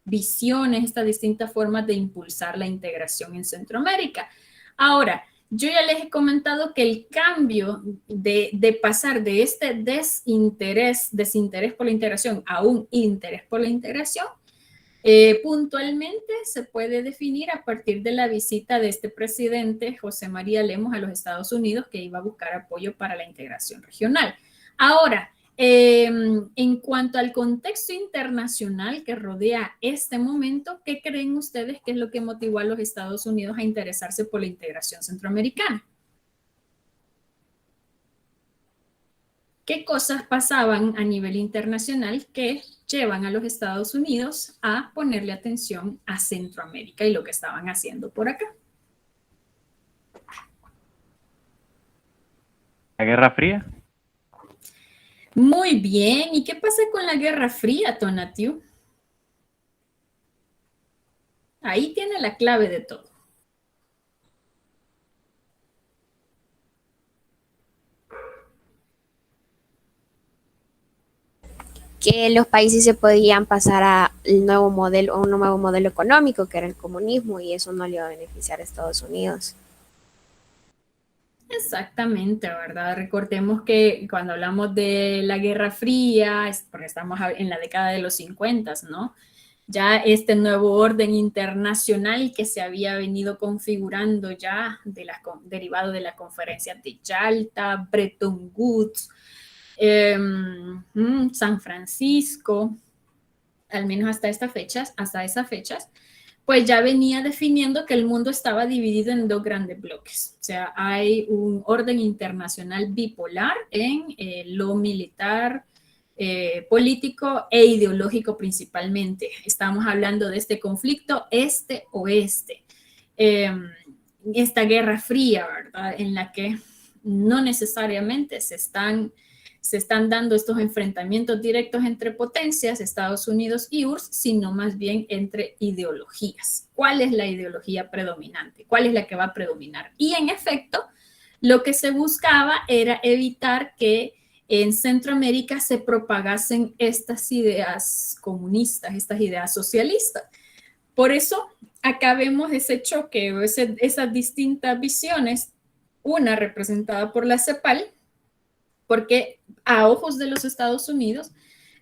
visiones, estas distintas formas de impulsar la integración en Centroamérica. Ahora, yo ya les he comentado que el cambio de pasar de este desinterés por la integración a un interés por la integración, puntualmente se puede definir a partir de la visita de este presidente, José María Lemos, a los Estados Unidos, que iba a buscar apoyo para la integración regional. Ahora, en cuanto al contexto internacional que rodea este momento, ¿qué creen ustedes que es lo que motivó a los Estados Unidos a interesarse por la integración centroamericana? ¿Qué cosas pasaban a nivel internacional que llevan a los Estados Unidos a ponerle atención a Centroamérica y lo que estaban haciendo por acá? ¿La Guerra Fría? Muy bien. ¿Y qué pasa con la Guerra Fría, Tonatiu? Ahí tiene la clave de todo. Que los países se podían pasar a un nuevo modelo económico, que era el comunismo, y eso no le iba a beneficiar a Estados Unidos. Exactamente, ¿verdad? Recordemos que cuando hablamos de la Guerra Fría, porque estamos en la década de los 50, ¿no? Ya este nuevo orden internacional que se había venido configurando ya derivado de la conferencia de Yalta, Bretton Woods, San Francisco, al menos hasta esas fechas, pues ya venía definiendo que el mundo estaba dividido en dos grandes bloques. O sea, hay un orden internacional bipolar en lo militar, político e ideológico principalmente. Estamos hablando de este conflicto este-oeste. Esta guerra fría, ¿verdad? En la que no necesariamente se están dando estos enfrentamientos directos entre potencias, Estados Unidos y URSS, sino más bien entre ideologías. ¿Cuál es la ideología predominante? ¿Cuál es la que va a predominar? Y en efecto, lo que se buscaba era evitar que en Centroamérica se propagasen estas ideas comunistas, estas ideas socialistas. Por eso, acá vemos ese choque, esas distintas visiones, una representada por la CEPAL, porque a ojos de los Estados Unidos,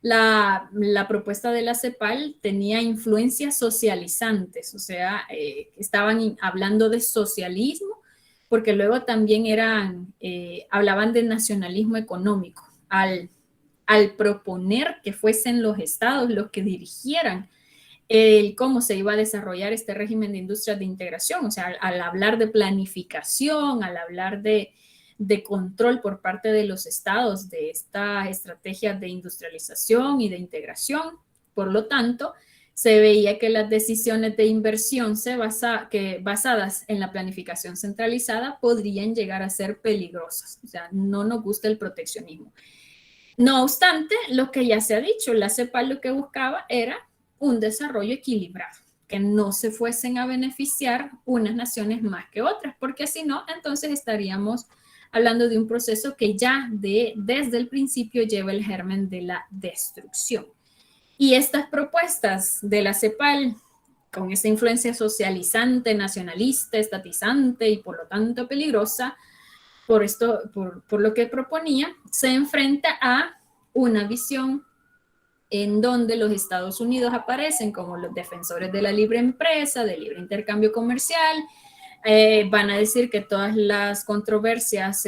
la propuesta de la CEPAL tenía influencias socializantes, o sea, estaban hablando de socialismo, porque luego también hablaban de nacionalismo económico, al proponer que fuesen los estados los que dirigieran cómo se iba a desarrollar este régimen de industrias de integración, o sea, al hablar de planificación, al hablar de control por parte de los estados de esta estrategia de industrialización y de integración. Por lo tanto, se veía que las decisiones de inversión basadas en la planificación centralizada podrían llegar a ser peligrosas. O sea, no nos gusta el proteccionismo. No obstante, lo que ya se ha dicho, la CEPAL lo que buscaba era un desarrollo equilibrado, que no se fuesen a beneficiar unas naciones más que otras, porque si no, entonces estaríamos hablando de un proceso que ya desde el principio lleva el germen de la destrucción. Y estas propuestas de la CEPAL, con esa influencia socializante, nacionalista, estatizante y por lo tanto peligrosa, por lo que proponía, se enfrenta a una visión en donde los Estados Unidos aparecen como los defensores de la libre empresa, del libre intercambio comercial. Van a decir que todas las controversias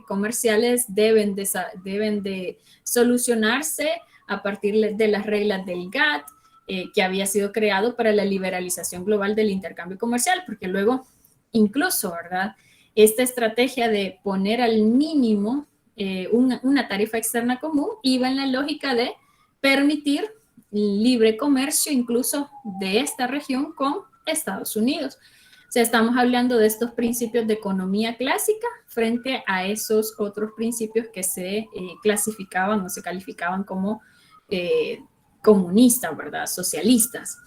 comerciales deben de solucionarse a partir de las reglas del GATT, que había sido creado para la liberalización global del intercambio comercial, porque luego, incluso, ¿verdad? Esta estrategia de poner al mínimo una tarifa externa común iba en la lógica de permitir libre comercio incluso de esta región con Estados Unidos. O sea, estamos hablando de estos principios de economía clásica frente a esos otros principios que se clasificaban o se calificaban como comunistas, ¿verdad? Socialistas.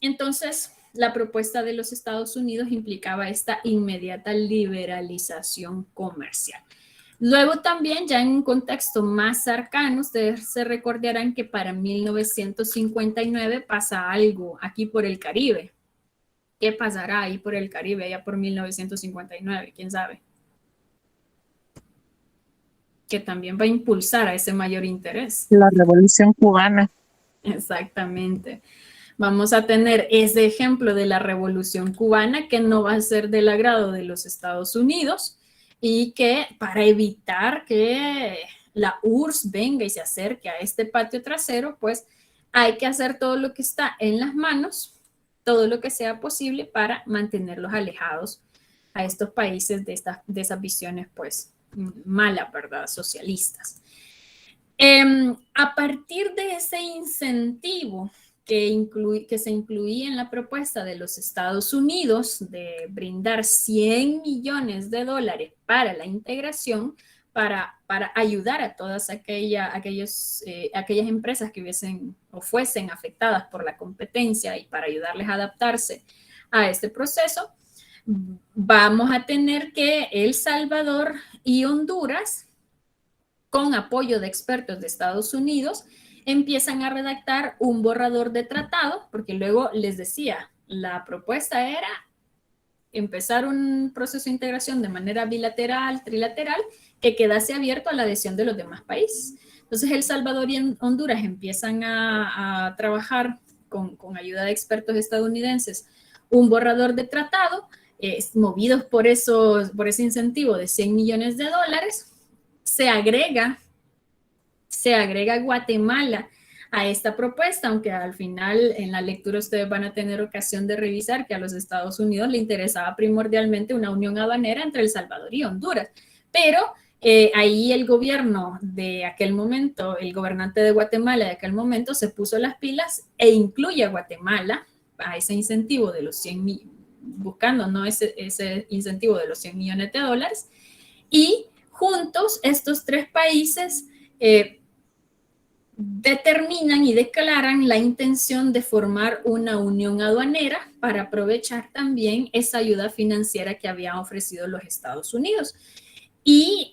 Entonces, la propuesta de los Estados Unidos implicaba esta inmediata liberalización comercial. Luego también, ya en un contexto más cercano, ustedes se recordarán que para 1959 pasa algo aquí por el Caribe. ¿Qué pasará ahí por el Caribe, allá por 1959? ¿Quién sabe? Que también va a impulsar a ese mayor interés. La Revolución Cubana. Exactamente. Vamos a tener ese ejemplo de la Revolución Cubana que no va a ser del agrado de los Estados Unidos y que para evitar que la URSS venga y se acerque a este patio trasero, pues hay que hacer todo lo que está en las manos, todo lo que sea posible para mantenerlos alejados a estos países de esas visiones, pues, malas, ¿verdad? Socialistas. A partir de ese incentivo que se incluía en la propuesta de los Estados Unidos de brindar 100 millones de dólares para la integración, para ayudar a todas aquellas empresas que hubiesen o fuesen afectadas por la competencia y para ayudarles a adaptarse a este proceso, vamos a tener que El Salvador y Honduras, con apoyo de expertos de Estados Unidos, empiezan a redactar un borrador de tratado, porque luego les decía, la propuesta era empezar un proceso de integración de manera bilateral, trilateral, que quedase abierto a la adhesión de los demás países. Entonces, El Salvador y Honduras empiezan a trabajar con ayuda de expertos estadounidenses un borrador de tratado, movidos por ese incentivo de 100 millones de dólares. Se agrega Guatemala a esta propuesta, aunque al final en la lectura ustedes van a tener ocasión de revisar que a los Estados Unidos le interesaba primordialmente una unión aduanera entre El Salvador y Honduras. Pero ahí el gobierno de aquel momento, el gobernante de Guatemala de aquel momento, se puso las pilas e incluye a Guatemala a ese incentivo de los 100 millones, buscando ¿no? ese incentivo de los 100 millones de dólares. Y juntos estos tres países determinan y declaran la intención de formar una unión aduanera para aprovechar también esa ayuda financiera que habían ofrecido los Estados Unidos. Y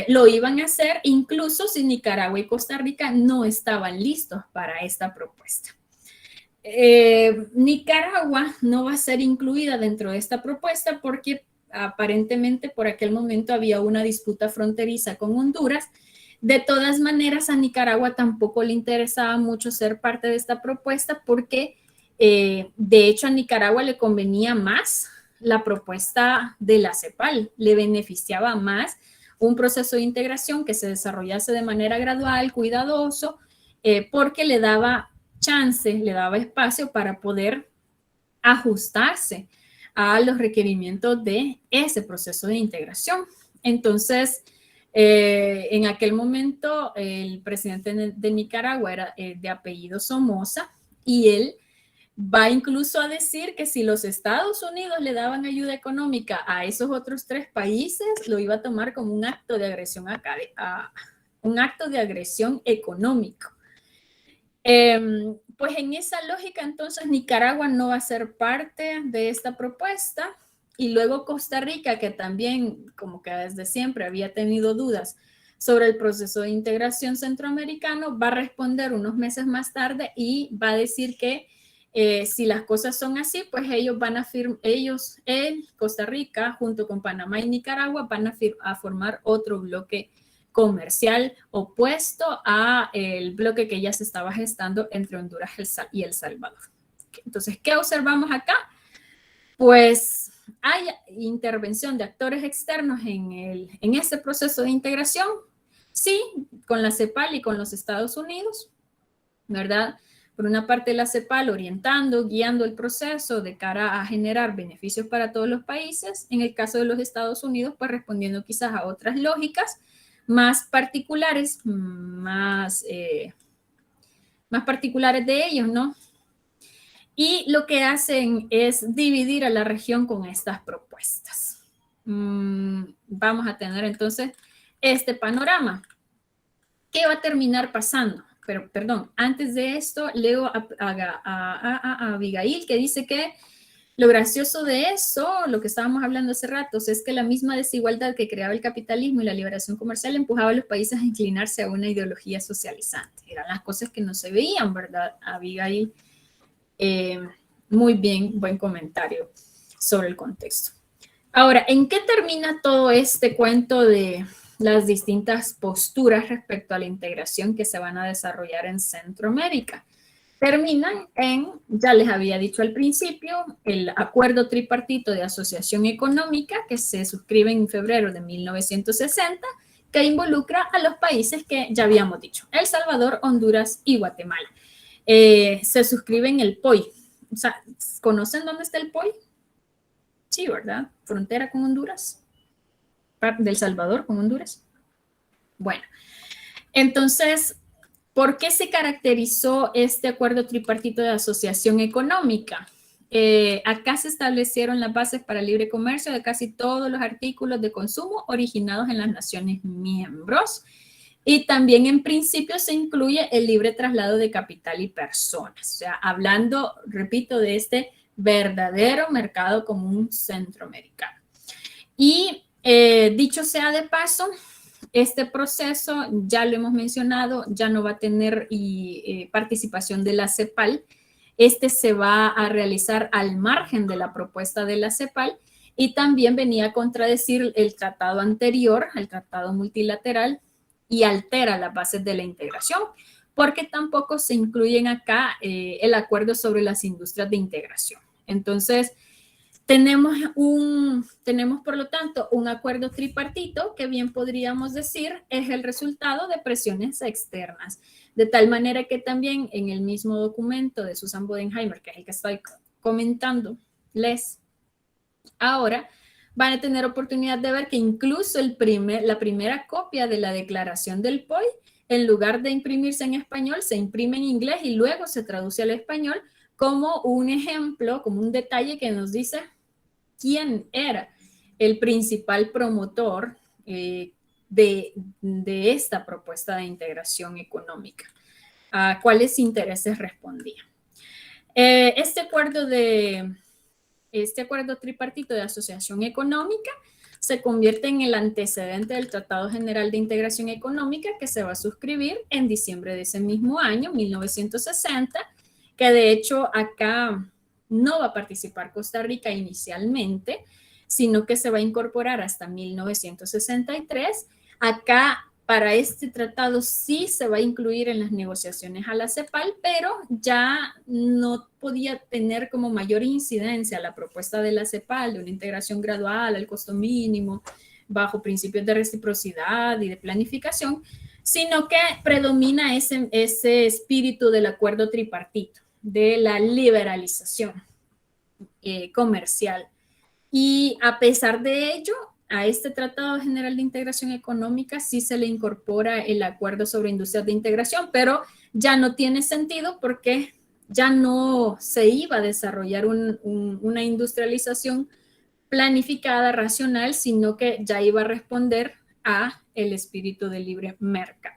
lo iban a hacer incluso si Nicaragua y Costa Rica no estaban listos para esta propuesta. Nicaragua no va a ser incluida dentro de esta propuesta porque aparentemente por aquel momento había una disputa fronteriza con Honduras. De todas maneras, a Nicaragua tampoco le interesaba mucho ser parte de esta propuesta porque, de hecho, a Nicaragua le convenía más la propuesta de la CEPAL, le beneficiaba más un proceso de integración que se desarrollase de manera gradual, cuidadoso, porque le daba chance, le daba espacio para poder ajustarse a los requerimientos de ese proceso de integración. Entonces, en aquel momento, el presidente de Nicaragua era de apellido Somoza y él va incluso a decir que si los Estados Unidos le daban ayuda económica a esos otros tres países, lo iba a tomar como un acto de agresión, un acto de agresión económico. Pues en esa lógica, entonces, Nicaragua no va a ser parte de esta propuesta. Y luego Costa Rica, que también, como que desde siempre había tenido dudas sobre el proceso de integración centroamericano, va a responder unos meses más tarde y va a decir que si las cosas son así, pues ellos van a Costa Rica, junto con Panamá y Nicaragua, van a formar otro bloque comercial opuesto a el bloque que ya se estaba gestando entre Honduras y El Salvador. Entonces, ¿qué observamos acá? Pues hay intervención de actores externos en este proceso de integración, sí, con la CEPAL y con los Estados Unidos, ¿verdad? Por una parte la CEPAL orientando, guiando el proceso de cara a generar beneficios para todos los países. En el caso de los Estados Unidos, pues respondiendo quizás a otras lógicas más particulares, más particulares de ellos, ¿no? Y lo que hacen es dividir a la región con estas propuestas. Vamos a tener entonces este panorama. ¿Qué va a terminar pasando? Pero, perdón, antes de esto leo a Abigail que dice que lo gracioso de eso, lo que estábamos hablando hace rato, es que la misma desigualdad que creaba el capitalismo y la liberación comercial empujaba a los países a inclinarse a una ideología socializante. Eran las cosas que no se veían, ¿verdad, Abigail? Muy bien, buen comentario sobre el contexto. Ahora, ¿en qué termina todo este cuento de las distintas posturas respecto a la integración que se van a desarrollar en Centroamérica? Terminan ya les había dicho al principio, el acuerdo tripartito de asociación económica que se suscribe en febrero de 1960, que involucra a los países que ya habíamos dicho, El Salvador, Honduras y Guatemala. Se suscribe en el POI. O sea, ¿conocen dónde está el POI? Sí, ¿verdad? Frontera con Honduras. Del Salvador con Honduras. Bueno, entonces ¿Por qué se caracterizó este acuerdo tripartito de asociación económica? Acá se establecieron las bases para el libre comercio de casi todos los artículos de consumo originados en las naciones miembros. Y también en principio se incluye el libre traslado de capital y personas. O sea, hablando, repito, de este verdadero mercado común centroamericano. Y dicho sea de paso, este proceso, ya lo hemos mencionado, ya no va a tener participación de la CEPAL. Este se va a realizar al margen de la propuesta de la CEPAL y también venía a contradecir el tratado anterior, el tratado multilateral, y altera las bases de la integración, porque tampoco se incluyen acá el acuerdo sobre las industrias de integración. Entonces, tenemos por lo tanto un acuerdo tripartito que bien podríamos decir es el resultado de presiones externas, de tal manera que también en el mismo documento de Susan Bodenheimer, que es el que estoy comentando, ahora van a tener oportunidad de ver que incluso la primera copia de la declaración del POI, en lugar de imprimirse en español, se imprime en inglés y luego se traduce al español como un ejemplo, como un detalle que nos dice quién era el principal promotor de esta propuesta de integración económica, a cuáles intereses respondía. Este acuerdo tripartito de asociación económica se convierte en el antecedente del Tratado General de Integración Económica que se va a suscribir en diciembre de ese mismo año, 1960, que de hecho acá no va a participar Costa Rica inicialmente, sino que se va a incorporar hasta 1963. Acá, para este tratado sí se va a incluir en las negociaciones a la CEPAL, pero ya no podía tener como mayor incidencia la propuesta de la CEPAL de una integración gradual al costo mínimo, bajo principios de reciprocidad y de planificación, sino que predomina ese espíritu del acuerdo tripartito, de la liberalización comercial. Y a pesar de ello, a este Tratado General de Integración Económica sí se le incorpora el acuerdo sobre industrias de integración, pero ya no tiene sentido porque ya no se iba a desarrollar una industrialización planificada, racional, sino que ya iba a responder a el espíritu del libre mercado.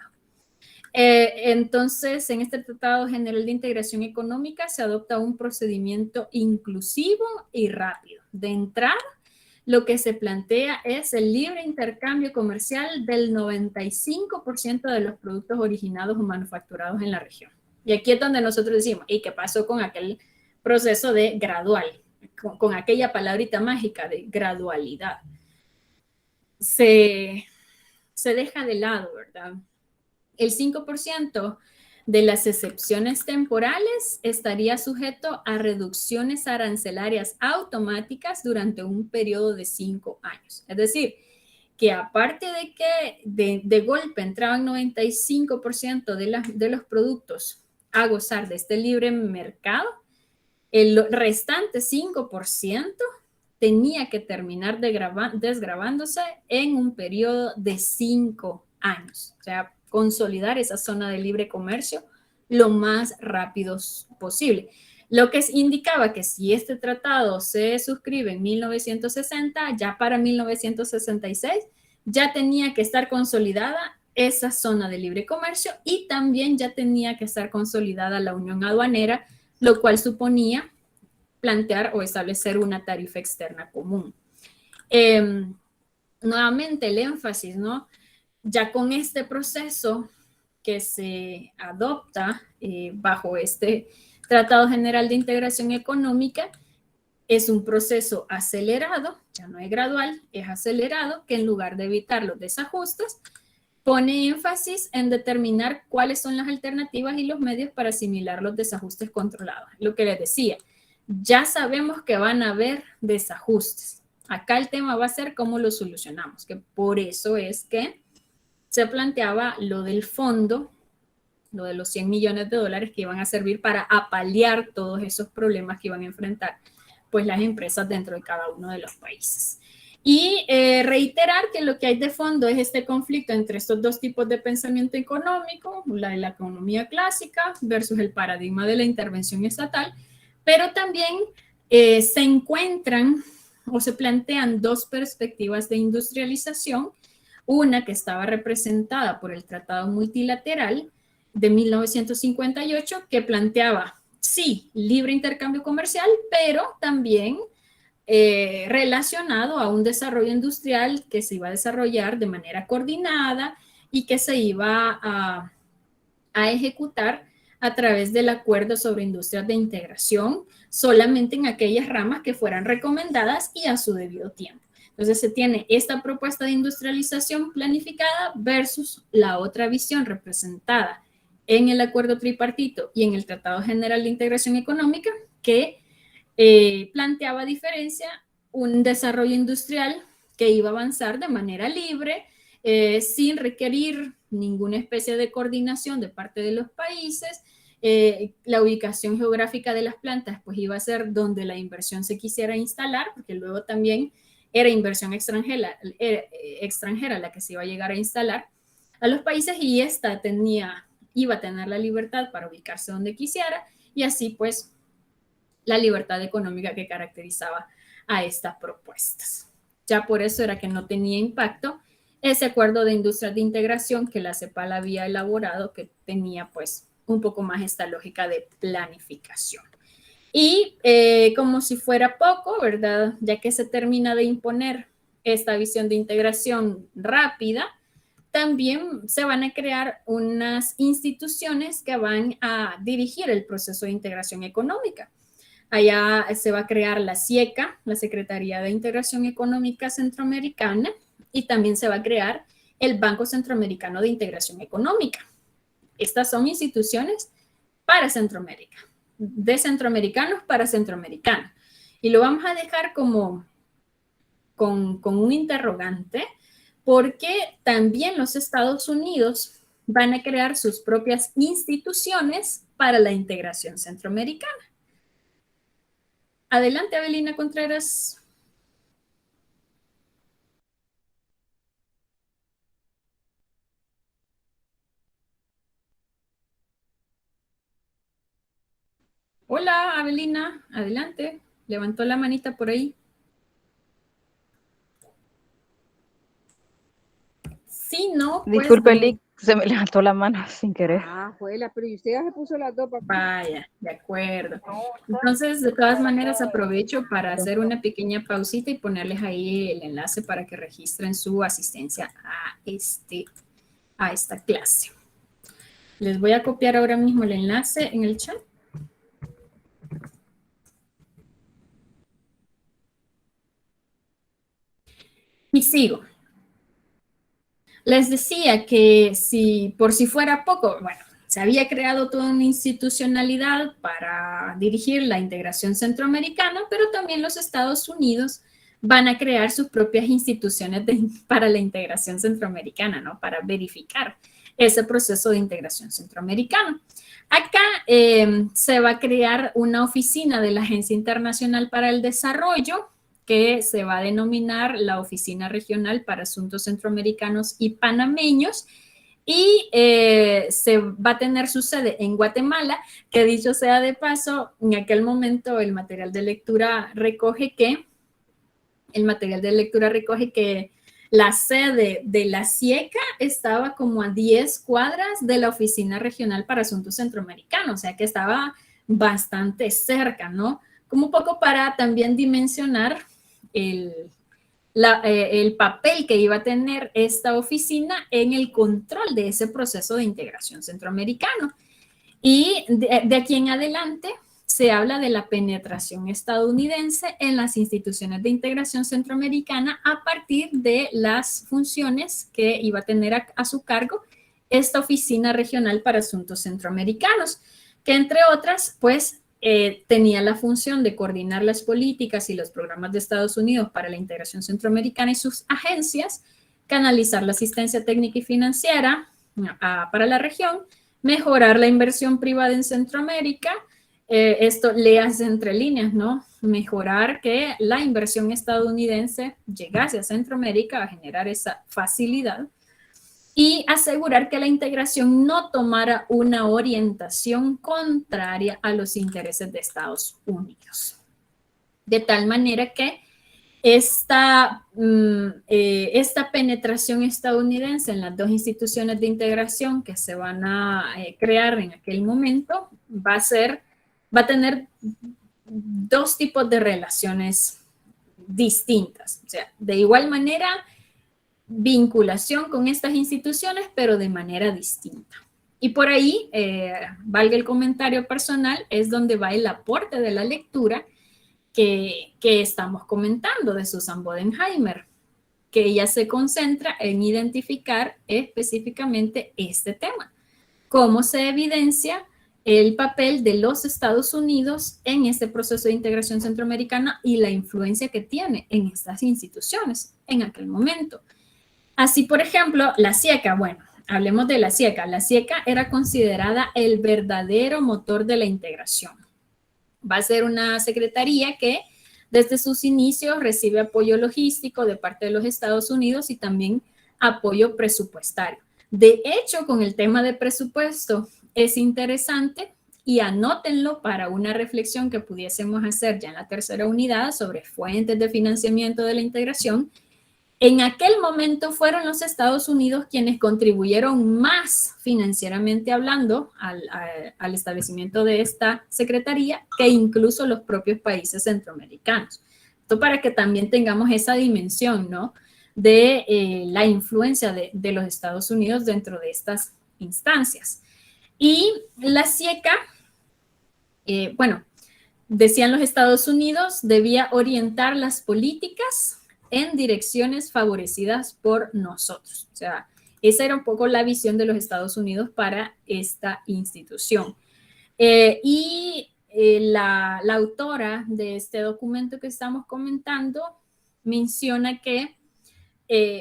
Entonces, en este Tratado General de Integración Económica se adopta un procedimiento inclusivo y rápido. De entrada, lo que se plantea es el libre intercambio comercial del 95% de los productos originados o manufacturados en la región. Y aquí es donde nosotros decimos, ¿y qué pasó con aquel proceso de gradual? Con aquella palabrita mágica de gradualidad. Se deja de lado, ¿verdad? El 5% de las excepciones temporales estaría sujeto a reducciones arancelarias automáticas durante un periodo de 5 años. Es decir, que aparte de que de golpe entraban 95% de los productos a gozar de este libre mercado, el restante 5% tenía que terminar desgravándose en un periodo de 5 años. O sea, consolidar esa zona de libre comercio lo más rápido posible. Lo que indicaba que si este tratado se suscribe en 1960, ya para 1966 ya tenía que estar consolidada esa zona de libre comercio y también ya tenía que estar consolidada la unión aduanera, lo cual suponía plantear o establecer una tarifa externa común. Nuevamente el énfasis, ¿no? Ya con este proceso que se adopta bajo este Tratado General de Integración Económica, es un proceso acelerado, ya no es gradual, es acelerado, que en lugar de evitar los desajustes, pone énfasis en determinar cuáles son las alternativas y los medios para asimilar los desajustes controlados. Lo que les decía, ya sabemos que van a haber desajustes. Acá el tema va a ser cómo lo solucionamos, que por eso es que se planteaba lo del fondo, lo de los 100 millones de dólares que iban a servir para apalear todos esos problemas que iban a enfrentar pues las empresas dentro de cada uno de los países. Y reiterar que lo que hay de fondo es este conflicto entre estos dos tipos de pensamiento económico, la de la economía clásica versus el paradigma de la intervención estatal, pero también se encuentran o se plantean dos perspectivas de industrialización, una que estaba representada por el Tratado Multilateral de 1958, que planteaba, sí, libre intercambio comercial, pero también relacionado a un desarrollo industrial que se iba a desarrollar de manera coordinada y que se iba a ejecutar a través del acuerdo sobre industrias de integración solamente en aquellas ramas que fueran recomendadas y a su debido tiempo. Entonces se tiene esta propuesta de industrialización planificada versus la otra visión representada en el acuerdo tripartito y en el Tratado General de Integración Económica que planteaba diferencia un desarrollo industrial que iba a avanzar de manera libre, sin requerir ninguna especie de coordinación de parte de los países. La ubicación geográfica de las plantas pues iba a ser donde la inversión se quisiera instalar, porque luego también era inversión extranjera la que se iba a llegar a instalar a los países y esta iba a tener la libertad para ubicarse donde quisiera y así pues la libertad económica que caracterizaba a estas propuestas. Ya por eso era que no tenía impacto ese acuerdo de industrias de integración que la CEPAL había elaborado, que tenía pues un poco más esta lógica de planificación. Y como si fuera poco, ¿verdad? Ya que se termina de imponer esta visión de integración rápida, también se van a crear unas instituciones que van a dirigir el proceso de integración económica. Allá se va a crear la SIECA, la Secretaría de Integración Económica Centroamericana, y también se va a crear el Banco Centroamericano de Integración Económica. Estas son instituciones para Centroamérica, de centroamericanos para centroamericanos. Y lo vamos a dejar como con un interrogante, porque también los Estados Unidos van a crear sus propias instituciones para la integración centroamericana. Adelante, Avelina Contreras. Hola, Avelina, adelante. Levantó la manita por ahí. Si no, pues... Disculpe, Lick, se me levantó la mano sin querer. Ah, juela, pero ¿y usted ya se puso las dos, papá? Vaya, de acuerdo. Entonces, de todas maneras, aprovecho para hacer una pequeña pausita y ponerles ahí el enlace para que registren su asistencia a esta clase. Les voy a copiar ahora mismo el enlace en el chat. Y sigo. Les decía que por si fuera poco, bueno, se había creado toda una institucionalidad para dirigir la integración centroamericana, pero también los Estados Unidos van a crear sus propias instituciones para la integración centroamericana, ¿no? Para verificar ese proceso de integración centroamericana. Acá se va a crear una oficina de la Agencia Internacional para el Desarrollo, que se va a denominar la Oficina Regional para Asuntos Centroamericanos y Panameños, y se va a tener su sede en Guatemala, que dicho sea de paso, en aquel momento el material de lectura recoge que la sede de la SIECA estaba como a 10 cuadras de la Oficina Regional para Asuntos Centroamericanos, o sea que estaba bastante cerca, ¿no? Como un poco para también dimensionar el papel que iba a tener esta oficina en el control de ese proceso de integración centroamericano. Y de aquí en adelante se habla de la penetración estadounidense en las instituciones de integración centroamericana a partir de las funciones que iba a tener a su cargo esta Oficina Regional para Asuntos Centroamericanos, que entre otras, pues, tenía la función de coordinar las políticas y los programas de Estados Unidos para la integración centroamericana y sus agencias, canalizar la asistencia técnica y financiera para la región, mejorar la inversión privada en Centroamérica, esto leas entre líneas, ¿no? mejorar que la inversión estadounidense llegase a Centroamérica, a generar esa facilidad y asegurar que la integración no tomara una orientación contraria a los intereses de Estados Unidos. De tal manera que esta penetración estadounidense en las dos instituciones de integración que se van a crear en aquel momento va a tener dos tipos de relaciones distintas. O sea, de igual manera, vinculación con estas instituciones, pero de manera distinta. Y por ahí, valga el comentario personal, es donde va el aporte de la lectura que estamos comentando de Susan Bodenheimer, que ella se concentra en identificar específicamente este tema, cómo se evidencia el papel de los Estados Unidos en este proceso de integración centroamericana y la influencia que tiene en estas instituciones en aquel momento. Así, por ejemplo, la SIECA, bueno, hablemos de la SIECA. La SIECA era considerada el verdadero motor de la integración. Va a ser una secretaría que desde sus inicios recibe apoyo logístico de parte de los Estados Unidos y también apoyo presupuestario. De hecho, con el tema de presupuesto es interesante y anótenlo para una reflexión que pudiésemos hacer ya en la tercera unidad sobre fuentes de financiamiento de la integración. En aquel momento fueron los Estados Unidos quienes contribuyeron más financieramente hablando al establecimiento de esta secretaría que incluso los propios países centroamericanos. Esto para que también tengamos esa dimensión, ¿no?, de la influencia de los Estados Unidos dentro de estas instancias. Y la SIECA, bueno, decían los Estados Unidos, debía orientar las políticas en direcciones favorecidas por nosotros. O sea, esa era un poco la visión de los Estados Unidos para esta institución. La autora de este documento que estamos comentando menciona que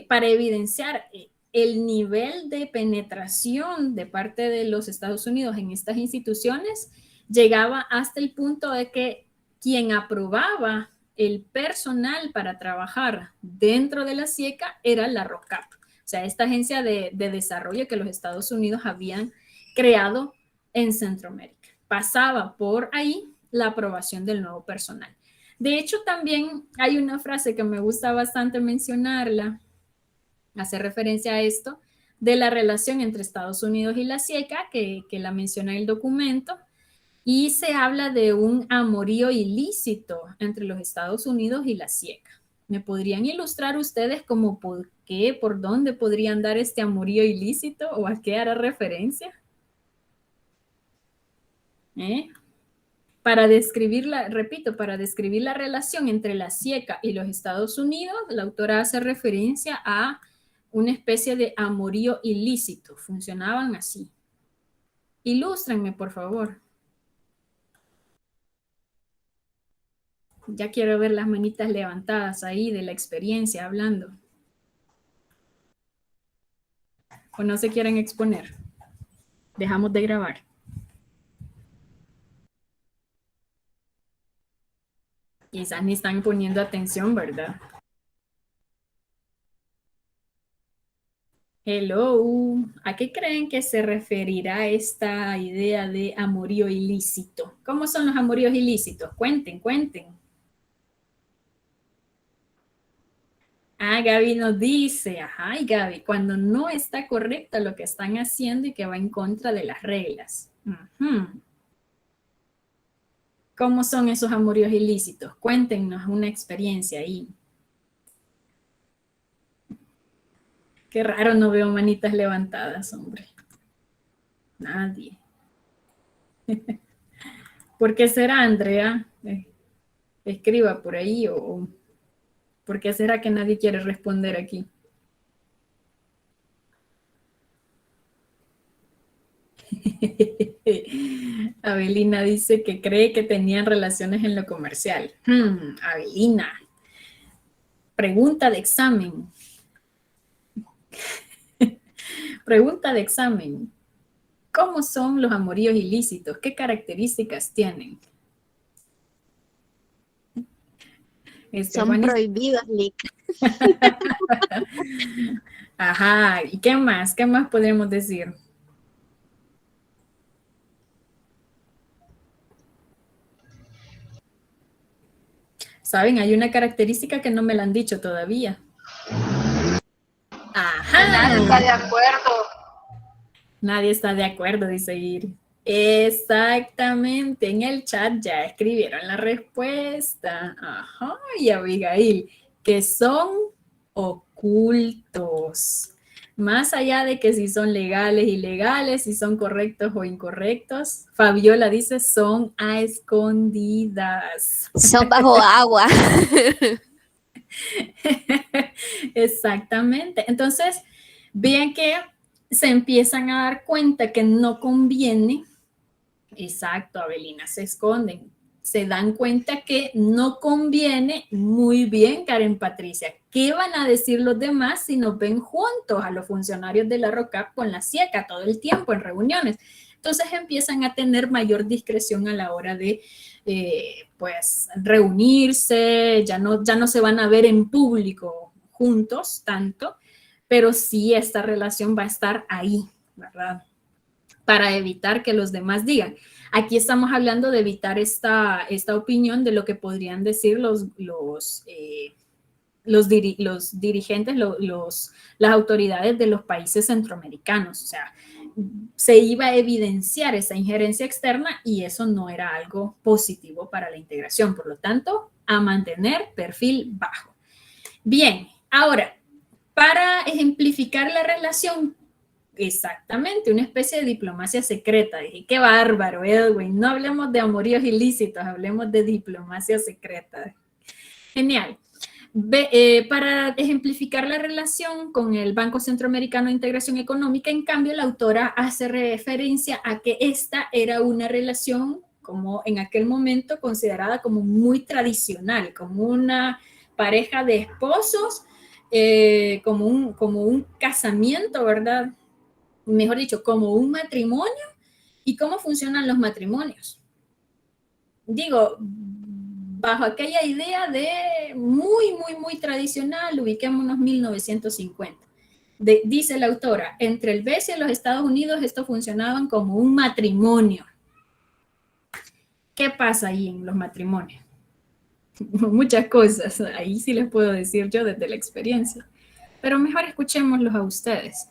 para evidenciar el nivel de penetración de parte de los Estados Unidos en estas instituciones, llegaba hasta el punto de que quien aprobaba el personal para trabajar dentro de la SIECA era la ROCAP, o sea, esta agencia de desarrollo que los Estados Unidos habían creado en Centroamérica. Pasaba por ahí la aprobación del nuevo personal. De hecho, también hay una frase que me gusta bastante mencionarla, hace referencia a esto, de la relación entre Estados Unidos y la SIECA, que la menciona el documento, y se habla de un amorío ilícito entre los Estados Unidos y la SIECA. ¿Me podrían ilustrar ustedes como por qué, por dónde podrían dar este amorío ilícito o a qué hará referencia? Para describirla, repito, para describir la relación entre la SIECA y los Estados Unidos, la autora hace referencia a una especie de amorío ilícito. Funcionaban así. Ilústrenme, por favor. Ya quiero ver las manitas levantadas ahí de la experiencia hablando. ¿O no se quieren exponer? Dejamos de grabar. Quizás ni están poniendo atención, ¿verdad? Hello. ¿A qué creen que se referirá esta idea de amorío ilícito? ¿Cómo son los amoríos ilícitos? Cuenten, cuenten. Ah, Gaby nos dice, ajá, y Gaby, cuando no está correcto lo que están haciendo y que va en contra de las reglas. ¿Cómo son esos amoríos ilícitos? Cuéntenos una experiencia ahí. Qué raro, no veo manitas levantadas, hombre. Nadie. ¿Por qué será, Andrea? Escriba por ahí o ¿por qué será que nadie quiere responder aquí? Avelina dice que cree que tenían relaciones en lo comercial. Avelina. Pregunta de examen. Pregunta de examen. ¿Cómo son los amoríos ilícitos? ¿Qué características tienen? Son prohibidos, Lick. Ajá, ¿y qué más? ¿Qué más podemos decir? Saben, hay una característica que no me la han dicho todavía. Ajá. Nadie está de acuerdo. Nadie está de acuerdo, dice Ir. Exactamente, en el chat ya escribieron la respuesta. Ajá, y Abigail, que son ocultos. Más allá de que si son legales, ilegales, si son correctos o incorrectos, Fabiola dice son a escondidas. Son bajo agua. Exactamente. Entonces, bien que se empiezan a dar cuenta que no conviene. Exacto, Abelina, se esconden. Se dan cuenta que no conviene. Muy bien, Karen Patricia. ¿Qué van a decir los demás si nos ven juntos a los funcionarios de la ROCAP con la SIECA todo el tiempo en reuniones? Entonces empiezan a tener mayor discreción a la hora de pues reunirse, ya no se van a ver en público juntos tanto, pero sí esta relación va a estar ahí, ¿verdad? Para evitar que los demás digan. Aquí estamos hablando de evitar esta opinión de lo que podrían decir los dirigentes, las autoridades de los países centroamericanos. O sea, se iba a evidenciar esa injerencia externa y eso no era algo positivo para la integración. Por lo tanto, a mantener perfil bajo. Bien, ahora, para ejemplificar la relación, exactamente, una especie de diplomacia secreta. Dije, qué bárbaro, Edwin. No hablemos de amoríos ilícitos, hablemos de diplomacia secreta. Genial. Para ejemplificar la relación con el Banco Centroamericano de Integración Económica, en cambio, la autora hace referencia a que esta era una relación, como en aquel momento, considerada como muy tradicional, como una pareja de esposos, como un casamiento, ¿verdad? Mejor dicho, como un matrimonio. ¿Y cómo funcionan los matrimonios? Digo, bajo aquella idea de muy tradicional, ubiquémonos 1950. Dice la autora, entre el BES y los Estados Unidos esto funcionaban como un matrimonio. ¿Qué pasa ahí en los matrimonios? Muchas cosas, ahí sí les puedo decir yo desde la experiencia. Pero mejor escuchémoslos a ustedes.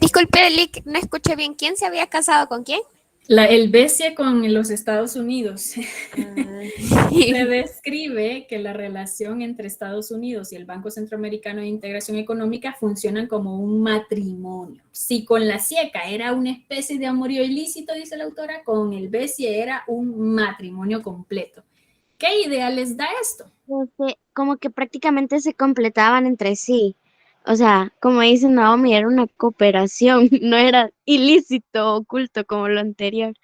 Disculpe, Lick, no escuché bien. ¿Quién se había casado con quién? El BESIE con los Estados Unidos. Se describe que la relación entre Estados Unidos y el Banco Centroamericano de Integración Económica funcionan como un matrimonio. Si con la SIECA era una especie de amorío ilícito, dice la autora, con el BESIE era un matrimonio completo. ¿Qué idea les da esto? Como que prácticamente se completaban entre sí. O sea, como dice Naomi, era una cooperación, no era ilícito o oculto como lo anterior.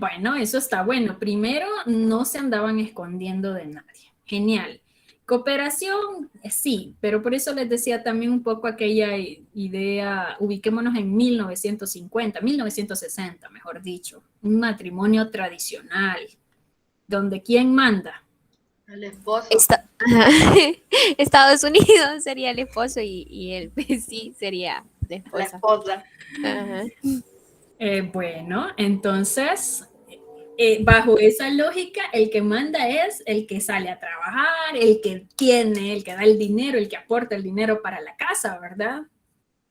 Bueno, eso está bueno. Primero, no se andaban escondiendo de nadie. Genial. Cooperación, sí, pero por eso les decía también un poco aquella idea, ubiquémonos en 1950, 1960, mejor dicho, un matrimonio tradicional, donde ¿quién manda? El esposo. Estados Unidos sería el esposo y el sí sería la esposa. La esposa. Ajá. Bueno, entonces, bajo esa lógica, el que manda es el que sale a trabajar, el que tiene, el que da el dinero, el que aporta el dinero para la casa, ¿verdad?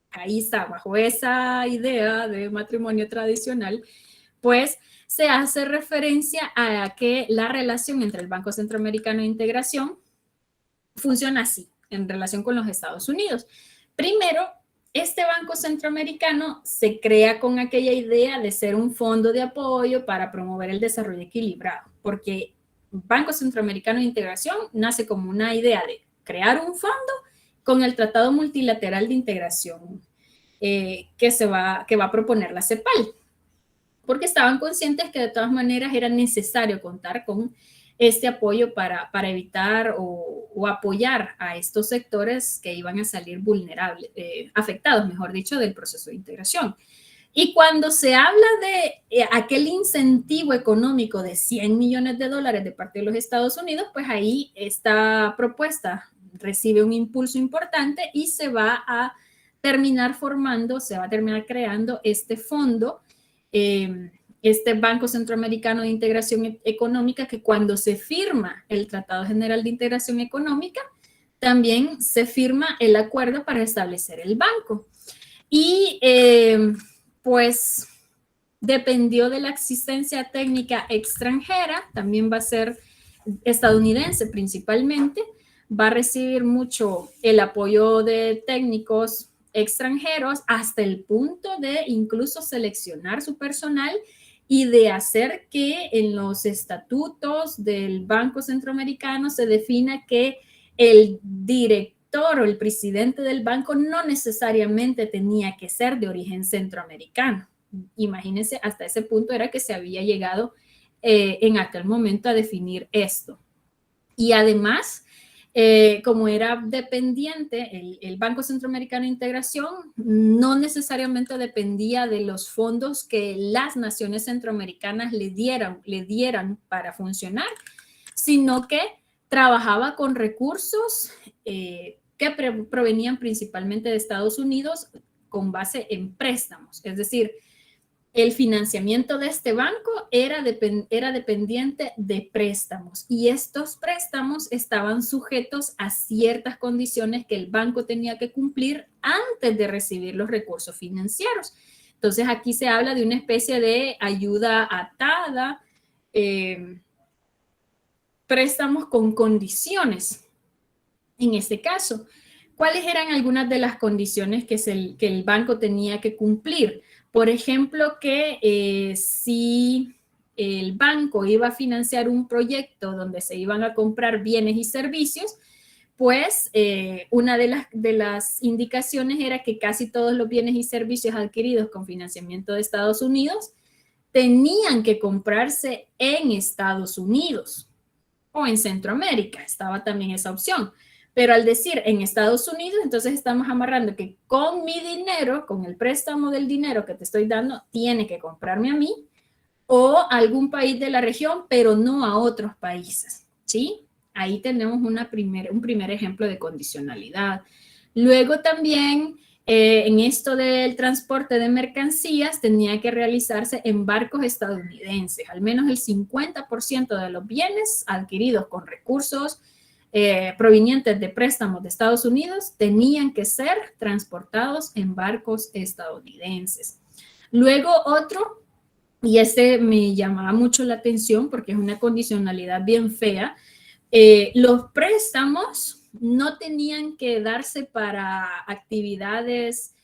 Ahí está, bajo esa idea de matrimonio tradicional, pues se hace referencia a que la relación entre el Banco Centroamericano de Integración funciona así, en relación con los Estados Unidos. Primero, este Banco Centroamericano se crea con aquella idea de ser un fondo de apoyo para promover el desarrollo equilibrado, porque Banco Centroamericano de Integración nace como una idea de crear un fondo con el Tratado Multilateral de Integración que va a proponer la CEPAL, porque estaban conscientes que de todas maneras era necesario contar con este apoyo para evitar o apoyar a estos sectores que iban a salir vulnerables, afectados, mejor dicho, del proceso de integración. Y cuando se habla de aquel incentivo económico de $100 millones de parte de los Estados Unidos, pues ahí esta propuesta recibe un impulso importante y se va a terminar formando, se va a terminar creando este fondo, este Banco Centroamericano de Integración Económica, que cuando se firma el Tratado General de Integración Económica, también se firma el acuerdo para establecer el banco. Y pues dependió de la asistencia técnica extranjera, también va a ser estadounidense principalmente, va a recibir mucho el apoyo de técnicos extranjeros hasta el punto de incluso seleccionar su personal y de hacer que en los estatutos del Banco Centroamericano se defina que el director o el presidente del banco no necesariamente tenía que ser de origen centroamericano. Imagínense, hasta ese punto era que se había llegado en aquel momento a definir esto. Y además, como era dependiente, el Banco Centroamericano de Integración no necesariamente dependía de los fondos que las naciones centroamericanas le dieran para funcionar, sino que trabajaba con recursos que provenían principalmente de Estados Unidos con base en préstamos. Es decir, el financiamiento de este banco era dependiente de préstamos y estos préstamos estaban sujetos a ciertas condiciones que el banco tenía que cumplir antes de recibir los recursos financieros. Entonces aquí se habla de una especie de ayuda atada, préstamos con condiciones. En este caso, ¿cuáles eran algunas de las condiciones que el banco tenía que cumplir? Por ejemplo, que si el banco iba a financiar un proyecto donde se iban a comprar bienes y servicios, pues una de las indicaciones era que casi todos los bienes y servicios adquiridos con financiamiento de Estados Unidos tenían que comprarse en Estados Unidos o en Centroamérica, estaba también esa opción. Pero al decir en Estados Unidos, entonces estamos amarrando que con mi dinero, con el préstamo del dinero que te estoy dando, tiene que comprarme a mí o a algún país de la región, pero no a otros países, ¿sí? Ahí tenemos un primer ejemplo de condicionalidad. Luego también, en esto del transporte de mercancías, tenía que realizarse en barcos estadounidenses. Al menos el 50% de los bienes adquiridos con recursos provenientes de préstamos de Estados Unidos tenían que ser transportados en barcos estadounidenses. Luego otro, y este me llamaba mucho la atención porque es una condicionalidad bien fea, los préstamos no tenían que darse para actividades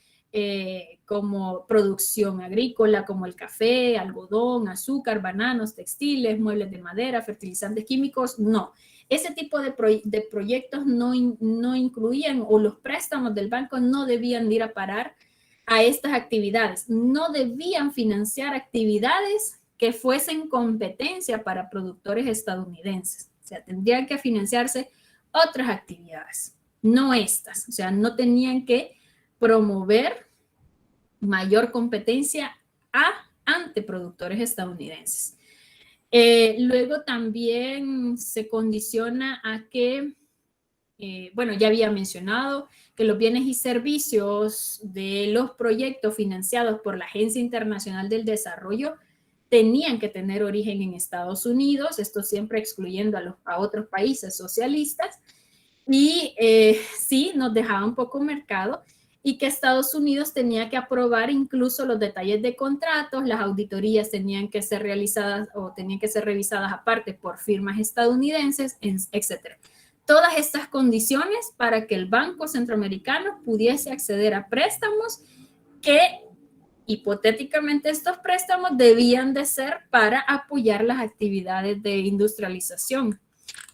como producción agrícola, como el café, algodón, azúcar, bananos, textiles, muebles de madera, fertilizantes químicos, no. Ese tipo de proyectos no incluían, o los préstamos del banco no debían ir a parar a estas actividades. No debían financiar actividades que fuesen competencia para productores estadounidenses. O sea, tendrían que financiarse otras actividades, no estas. O sea, no tenían que promover mayor competencia ante productores estadounidenses. Luego también se condiciona a que, bueno, ya había mencionado que los bienes y servicios de los proyectos financiados por la Agencia Internacional del Desarrollo tenían que tener origen en Estados Unidos, esto siempre excluyendo a otros países socialistas, y sí, nos dejaba un poco mercado, y que Estados Unidos tenía que aprobar incluso los detalles de contratos, las auditorías tenían que ser realizadas o tenían que ser revisadas aparte por firmas estadounidenses, etc. Todas estas condiciones para que el Banco Centroamericano pudiese acceder a préstamos que hipotéticamente estos préstamos debían de ser para apoyar las actividades de industrialización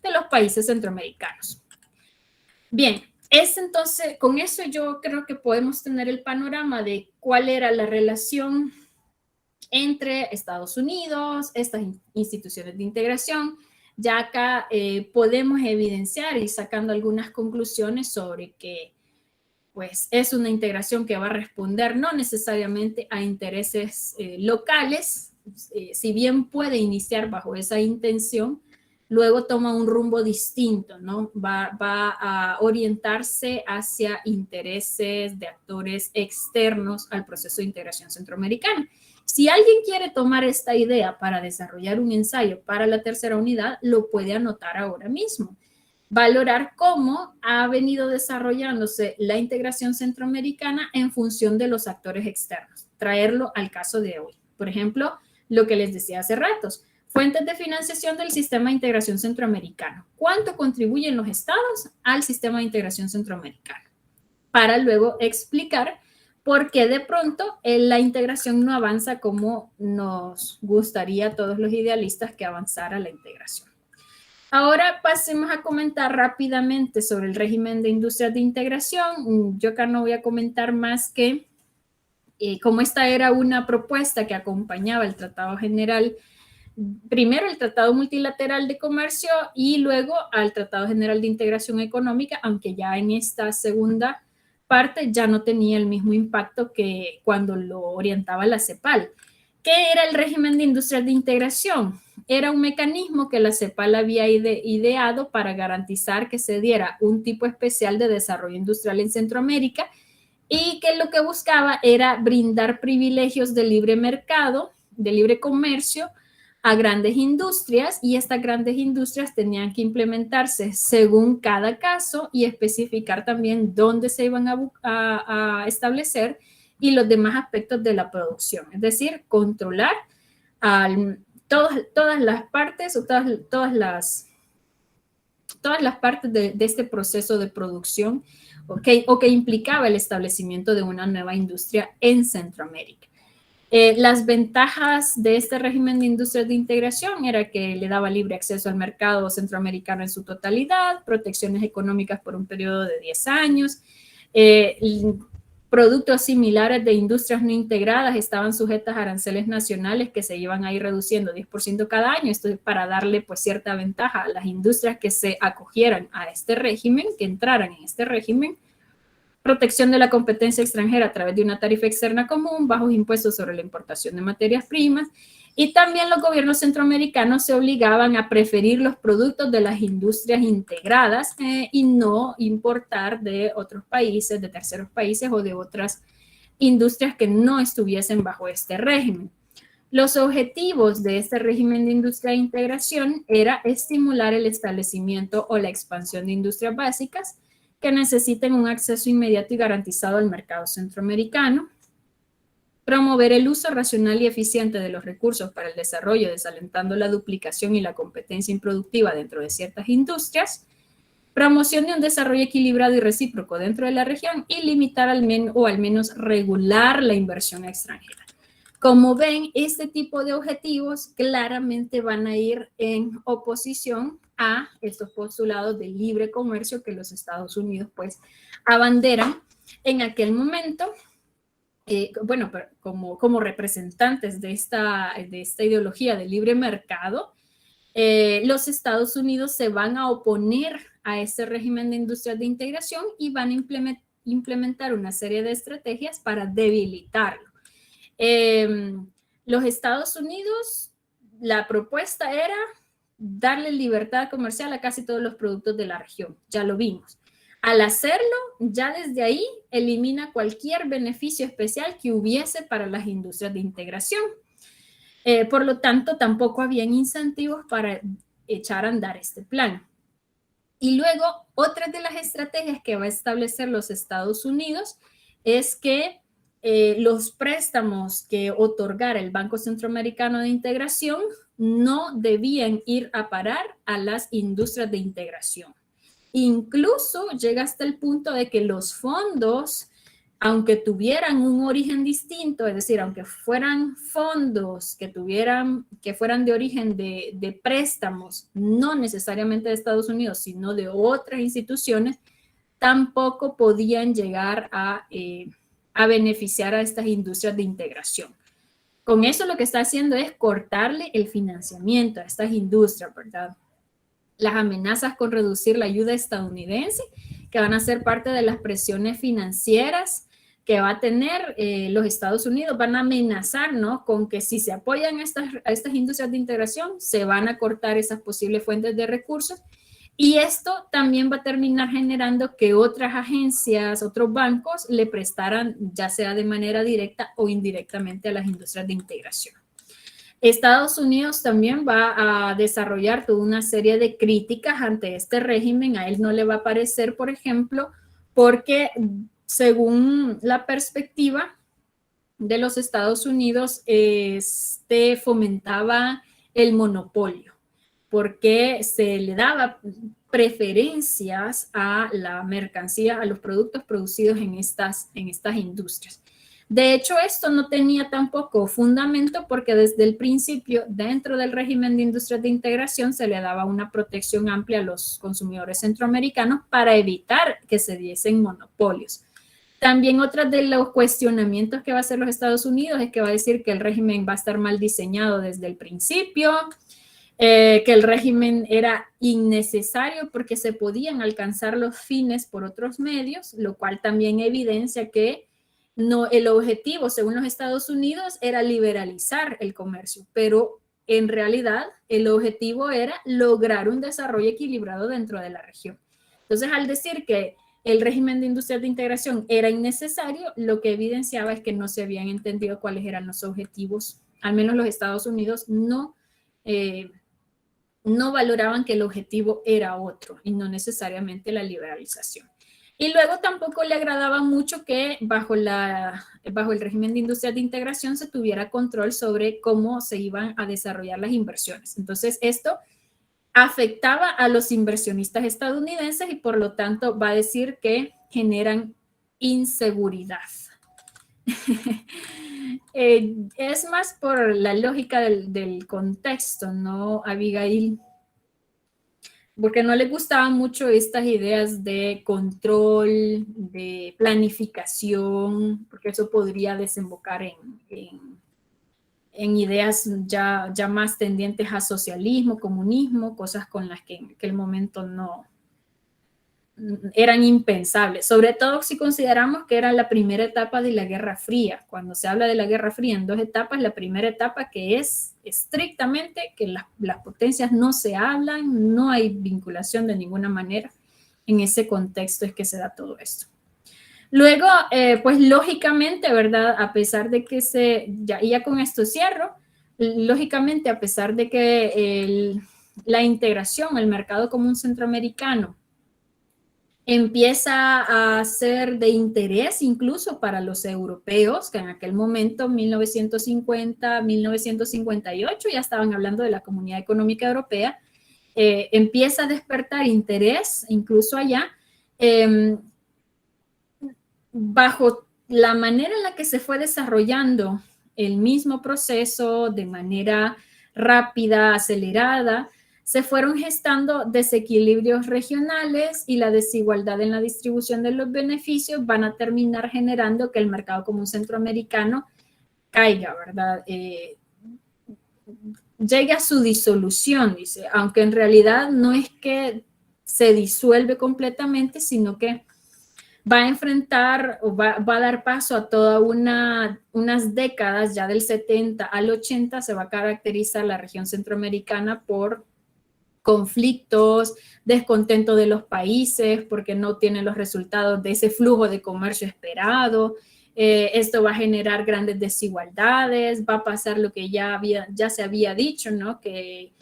de los países centroamericanos. Bien, entonces, con eso yo creo que podemos tener el panorama de cuál era la relación entre Estados Unidos, estas instituciones de integración. Ya acá podemos evidenciar y sacando algunas conclusiones sobre que pues es una integración que va a responder no necesariamente a intereses locales, si bien puede iniciar bajo esa intención, luego toma un rumbo distinto, ¿no? Va a orientarse hacia intereses de actores externos al proceso de integración centroamericana. Si alguien quiere tomar esta idea para desarrollar un ensayo para la tercera unidad, lo puede anotar ahora mismo. Valorar cómo ha venido desarrollándose la integración centroamericana en función de los actores externos. Traerlo al caso de hoy. Por ejemplo, lo que les decía hace ratos, fuentes de financiación del sistema de integración centroamericano. ¿Cuánto contribuyen los estados al sistema de integración centroamericano? Para luego explicar por qué de pronto la integración no avanza como nos gustaría a todos los idealistas que avanzara la integración. Ahora pasemos a comentar rápidamente sobre el régimen de industrias de integración. Yo acá no voy a comentar más que como esta era una propuesta que acompañaba el Tratado General, primero el Tratado Multilateral de Comercio y luego al Tratado General de Integración Económica, aunque ya en esta segunda parte ya no tenía el mismo impacto que cuando lo orientaba la CEPAL. ¿Qué era el régimen de industrias de integración? Era un mecanismo que la CEPAL había ideado para garantizar que se diera un tipo especial de desarrollo industrial en Centroamérica y que lo que buscaba era brindar privilegios de libre mercado, de libre comercio a grandes industrias, y estas grandes industrias tenían que implementarse según cada caso y especificar también dónde se iban a establecer y los demás aspectos de la producción, es decir, controlar todas las partes o todas las partes de este proceso de producción o que implicaba el establecimiento de una nueva industria en Centroamérica. Las ventajas de este régimen de industrias de integración era que le daba libre acceso al mercado centroamericano en su totalidad, protecciones económicas por un periodo de 10 años, productos similares de industrias no integradas estaban sujetas a aranceles nacionales que se iban a ir reduciendo 10% cada año. Esto es para darle pues cierta ventaja a las industrias que se acogieran a este régimen, que entraran en este régimen. Protección de la competencia extranjera a través de una tarifa externa común, bajos impuestos sobre la importación de materias primas, y también los gobiernos centroamericanos se obligaban a preferir los productos de las industrias integradas y no importar de otros países, de terceros países o de otras industrias que no estuviesen bajo este régimen. Los objetivos de este régimen de industria de integración era estimular el establecimiento o la expansión de industrias básicas que necesiten un acceso inmediato y garantizado al mercado centroamericano, promover el uso racional y eficiente de los recursos para el desarrollo, desalentando la duplicación y la competencia improductiva dentro de ciertas industrias, promoción de un desarrollo equilibrado y recíproco dentro de la región y limitar al menos regular la inversión extranjera. Como ven, este tipo de objetivos claramente van a ir en oposición a estos postulados de libre comercio que los Estados Unidos pues abanderan en aquel momento, bueno, como representantes de esta ideología de libre mercado. Los Estados Unidos se van a oponer a este régimen de industrias de integración y van a implementar una serie de estrategias para debilitarlo. Los Estados Unidos, la propuesta era darle libertad comercial a casi todos los productos de la región, ya lo vimos. Al hacerlo, ya desde ahí elimina cualquier beneficio especial que hubiese para las industrias de integración. Por lo tanto, tampoco habían incentivos para echar a andar este plan. Y luego, otra de las estrategias que va a establecer los Estados Unidos es que los préstamos que otorgara el Banco Centroamericano de Integración no debían ir a parar a las industrias de integración. Incluso llega hasta el punto de que los fondos, aunque tuvieran un origen distinto, es decir, aunque fueran fondos que fueran de origen de préstamos, no necesariamente de Estados Unidos, sino de otras instituciones, tampoco podían llegar a beneficiar a estas industrias de integración. Con eso lo que está haciendo es cortarle el financiamiento a estas industrias, ¿verdad? Las amenazas con reducir la ayuda estadounidense que van a ser parte de las presiones financieras que va a tener los Estados Unidos. Van a amenazar, ¿no?, con que si se apoyan a estas industrias de integración, se van a cortar esas posibles fuentes de recursos. Y esto también va a terminar generando que otras agencias, otros bancos, le prestaran, ya sea de manera directa o indirectamente, a las industrias de integración. Estados Unidos también va a desarrollar toda una serie de críticas ante este régimen. A él no le va a parecer, por ejemplo, porque según la perspectiva de los Estados Unidos, fomentaba el monopolio, porque se le daba preferencias a la mercancía, a los productos producidos en estas industrias. De hecho, esto no tenía tampoco fundamento, porque desde el principio, dentro del régimen de industrias de integración, se le daba una protección amplia a los consumidores centroamericanos para evitar que se diesen monopolios. También otro de los cuestionamientos que va a hacer los Estados Unidos es que va a decir que el régimen va a estar mal diseñado desde el principio, que el régimen era innecesario porque se podían alcanzar los fines por otros medios, lo cual también evidencia que no, el objetivo, según los Estados Unidos, era liberalizar el comercio, pero en realidad el objetivo era lograr un desarrollo equilibrado dentro de la región. Entonces, al decir que el régimen de industrias de integración era innecesario, lo que evidenciaba es que no se habían entendido cuáles eran los objetivos. Al menos los Estados Unidos no valoraban que el objetivo era otro y no necesariamente la liberalización. Y luego tampoco le agradaba mucho que bajo el régimen de industrias de integración se tuviera control sobre cómo se iban a desarrollar las inversiones. Entonces, esto afectaba a los inversionistas estadounidenses y por lo tanto va a decir que generan inseguridad. Es más por la lógica del contexto, ¿no, Abigail? Porque no le gustaban mucho estas ideas de control, de planificación, porque eso podría desembocar en ideas ya más tendientes a socialismo, comunismo, cosas con las que en aquel momento no eran impensables, sobre todo si consideramos que era la primera etapa de la Guerra Fría. Cuando se habla de la Guerra Fría en dos etapas, la primera etapa, que es estrictamente que las potencias no se hablan, no hay vinculación de ninguna manera. En ese contexto es que se da todo esto. Luego, pues lógicamente, ¿verdad? A pesar de que ya con esto cierro, lógicamente, a pesar de que la integración, el mercado común centroamericano, empieza a ser de interés incluso para los europeos, que en aquel momento, 1950, 1958, ya estaban hablando de la Comunidad Económica Europea, empieza a despertar interés incluso allá, bajo la manera en la que se fue desarrollando el mismo proceso de manera rápida, acelerada, se fueron gestando desequilibrios regionales y la desigualdad en la distribución de los beneficios van a terminar generando que el mercado común centroamericano caiga, ¿verdad? Llegue a su disolución, dice, aunque en realidad no es que se disuelve completamente, sino que va a enfrentar o va a dar paso a toda unas décadas, ya del 70 al 80, se va a caracterizar la región centroamericana por conflictos, descontento de los países porque no tienen los resultados de ese flujo de comercio esperado. Esto va a generar grandes desigualdades, va a pasar lo que ya se había dicho, ¿no? Que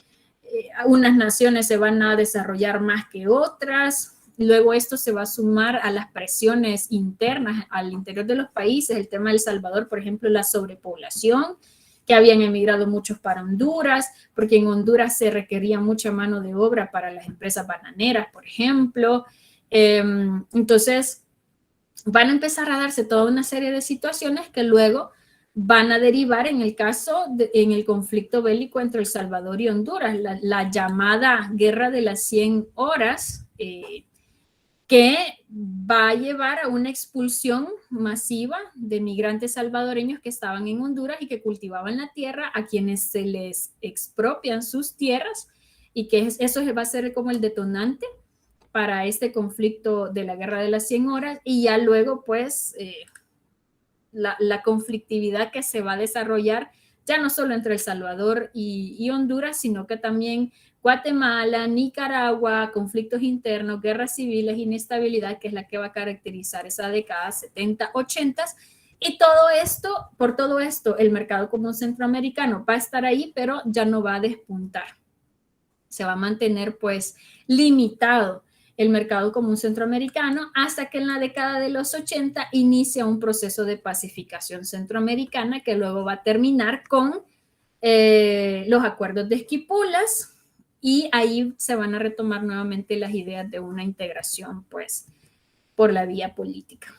unas naciones se van a desarrollar más que otras. Luego esto se va a sumar a las presiones internas al interior de los países. El tema de El Salvador, por ejemplo, la sobrepoblación, que habían emigrado muchos para Honduras, porque en Honduras se requería mucha mano de obra para las empresas bananeras, por ejemplo. Entonces, van a empezar a darse toda una serie de situaciones que luego van a derivar en el conflicto bélico entre El Salvador y Honduras, la llamada Guerra de las 100 horas, que va a llevar a una expulsión masiva de migrantes salvadoreños que estaban en Honduras y que cultivaban la tierra, a quienes se les expropian sus tierras, y que eso va a ser como el detonante para este conflicto de la Guerra de las 100 horas y ya luego pues la conflictividad que se va a desarrollar ya no solo entre El Salvador y Honduras, sino que también Guatemala, Nicaragua, conflictos internos, guerras civiles, inestabilidad, que es la que va a caracterizar esa década 70, 80. Y todo esto, por todo esto, el mercado común centroamericano va a estar ahí, pero ya no va a despuntar. Se va a mantener pues limitado el mercado común centroamericano hasta que en la década de los 80 inicia un proceso de pacificación centroamericana que luego va a terminar con los acuerdos de Esquipulas y ahí se van a retomar nuevamente las ideas de una integración pues por la vía política.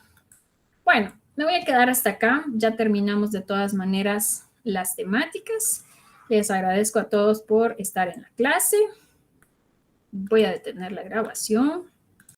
Bueno, me voy a quedar hasta acá, ya terminamos de todas maneras las temáticas. Les agradezco a todos por estar en la clase. Voy a detener la grabación.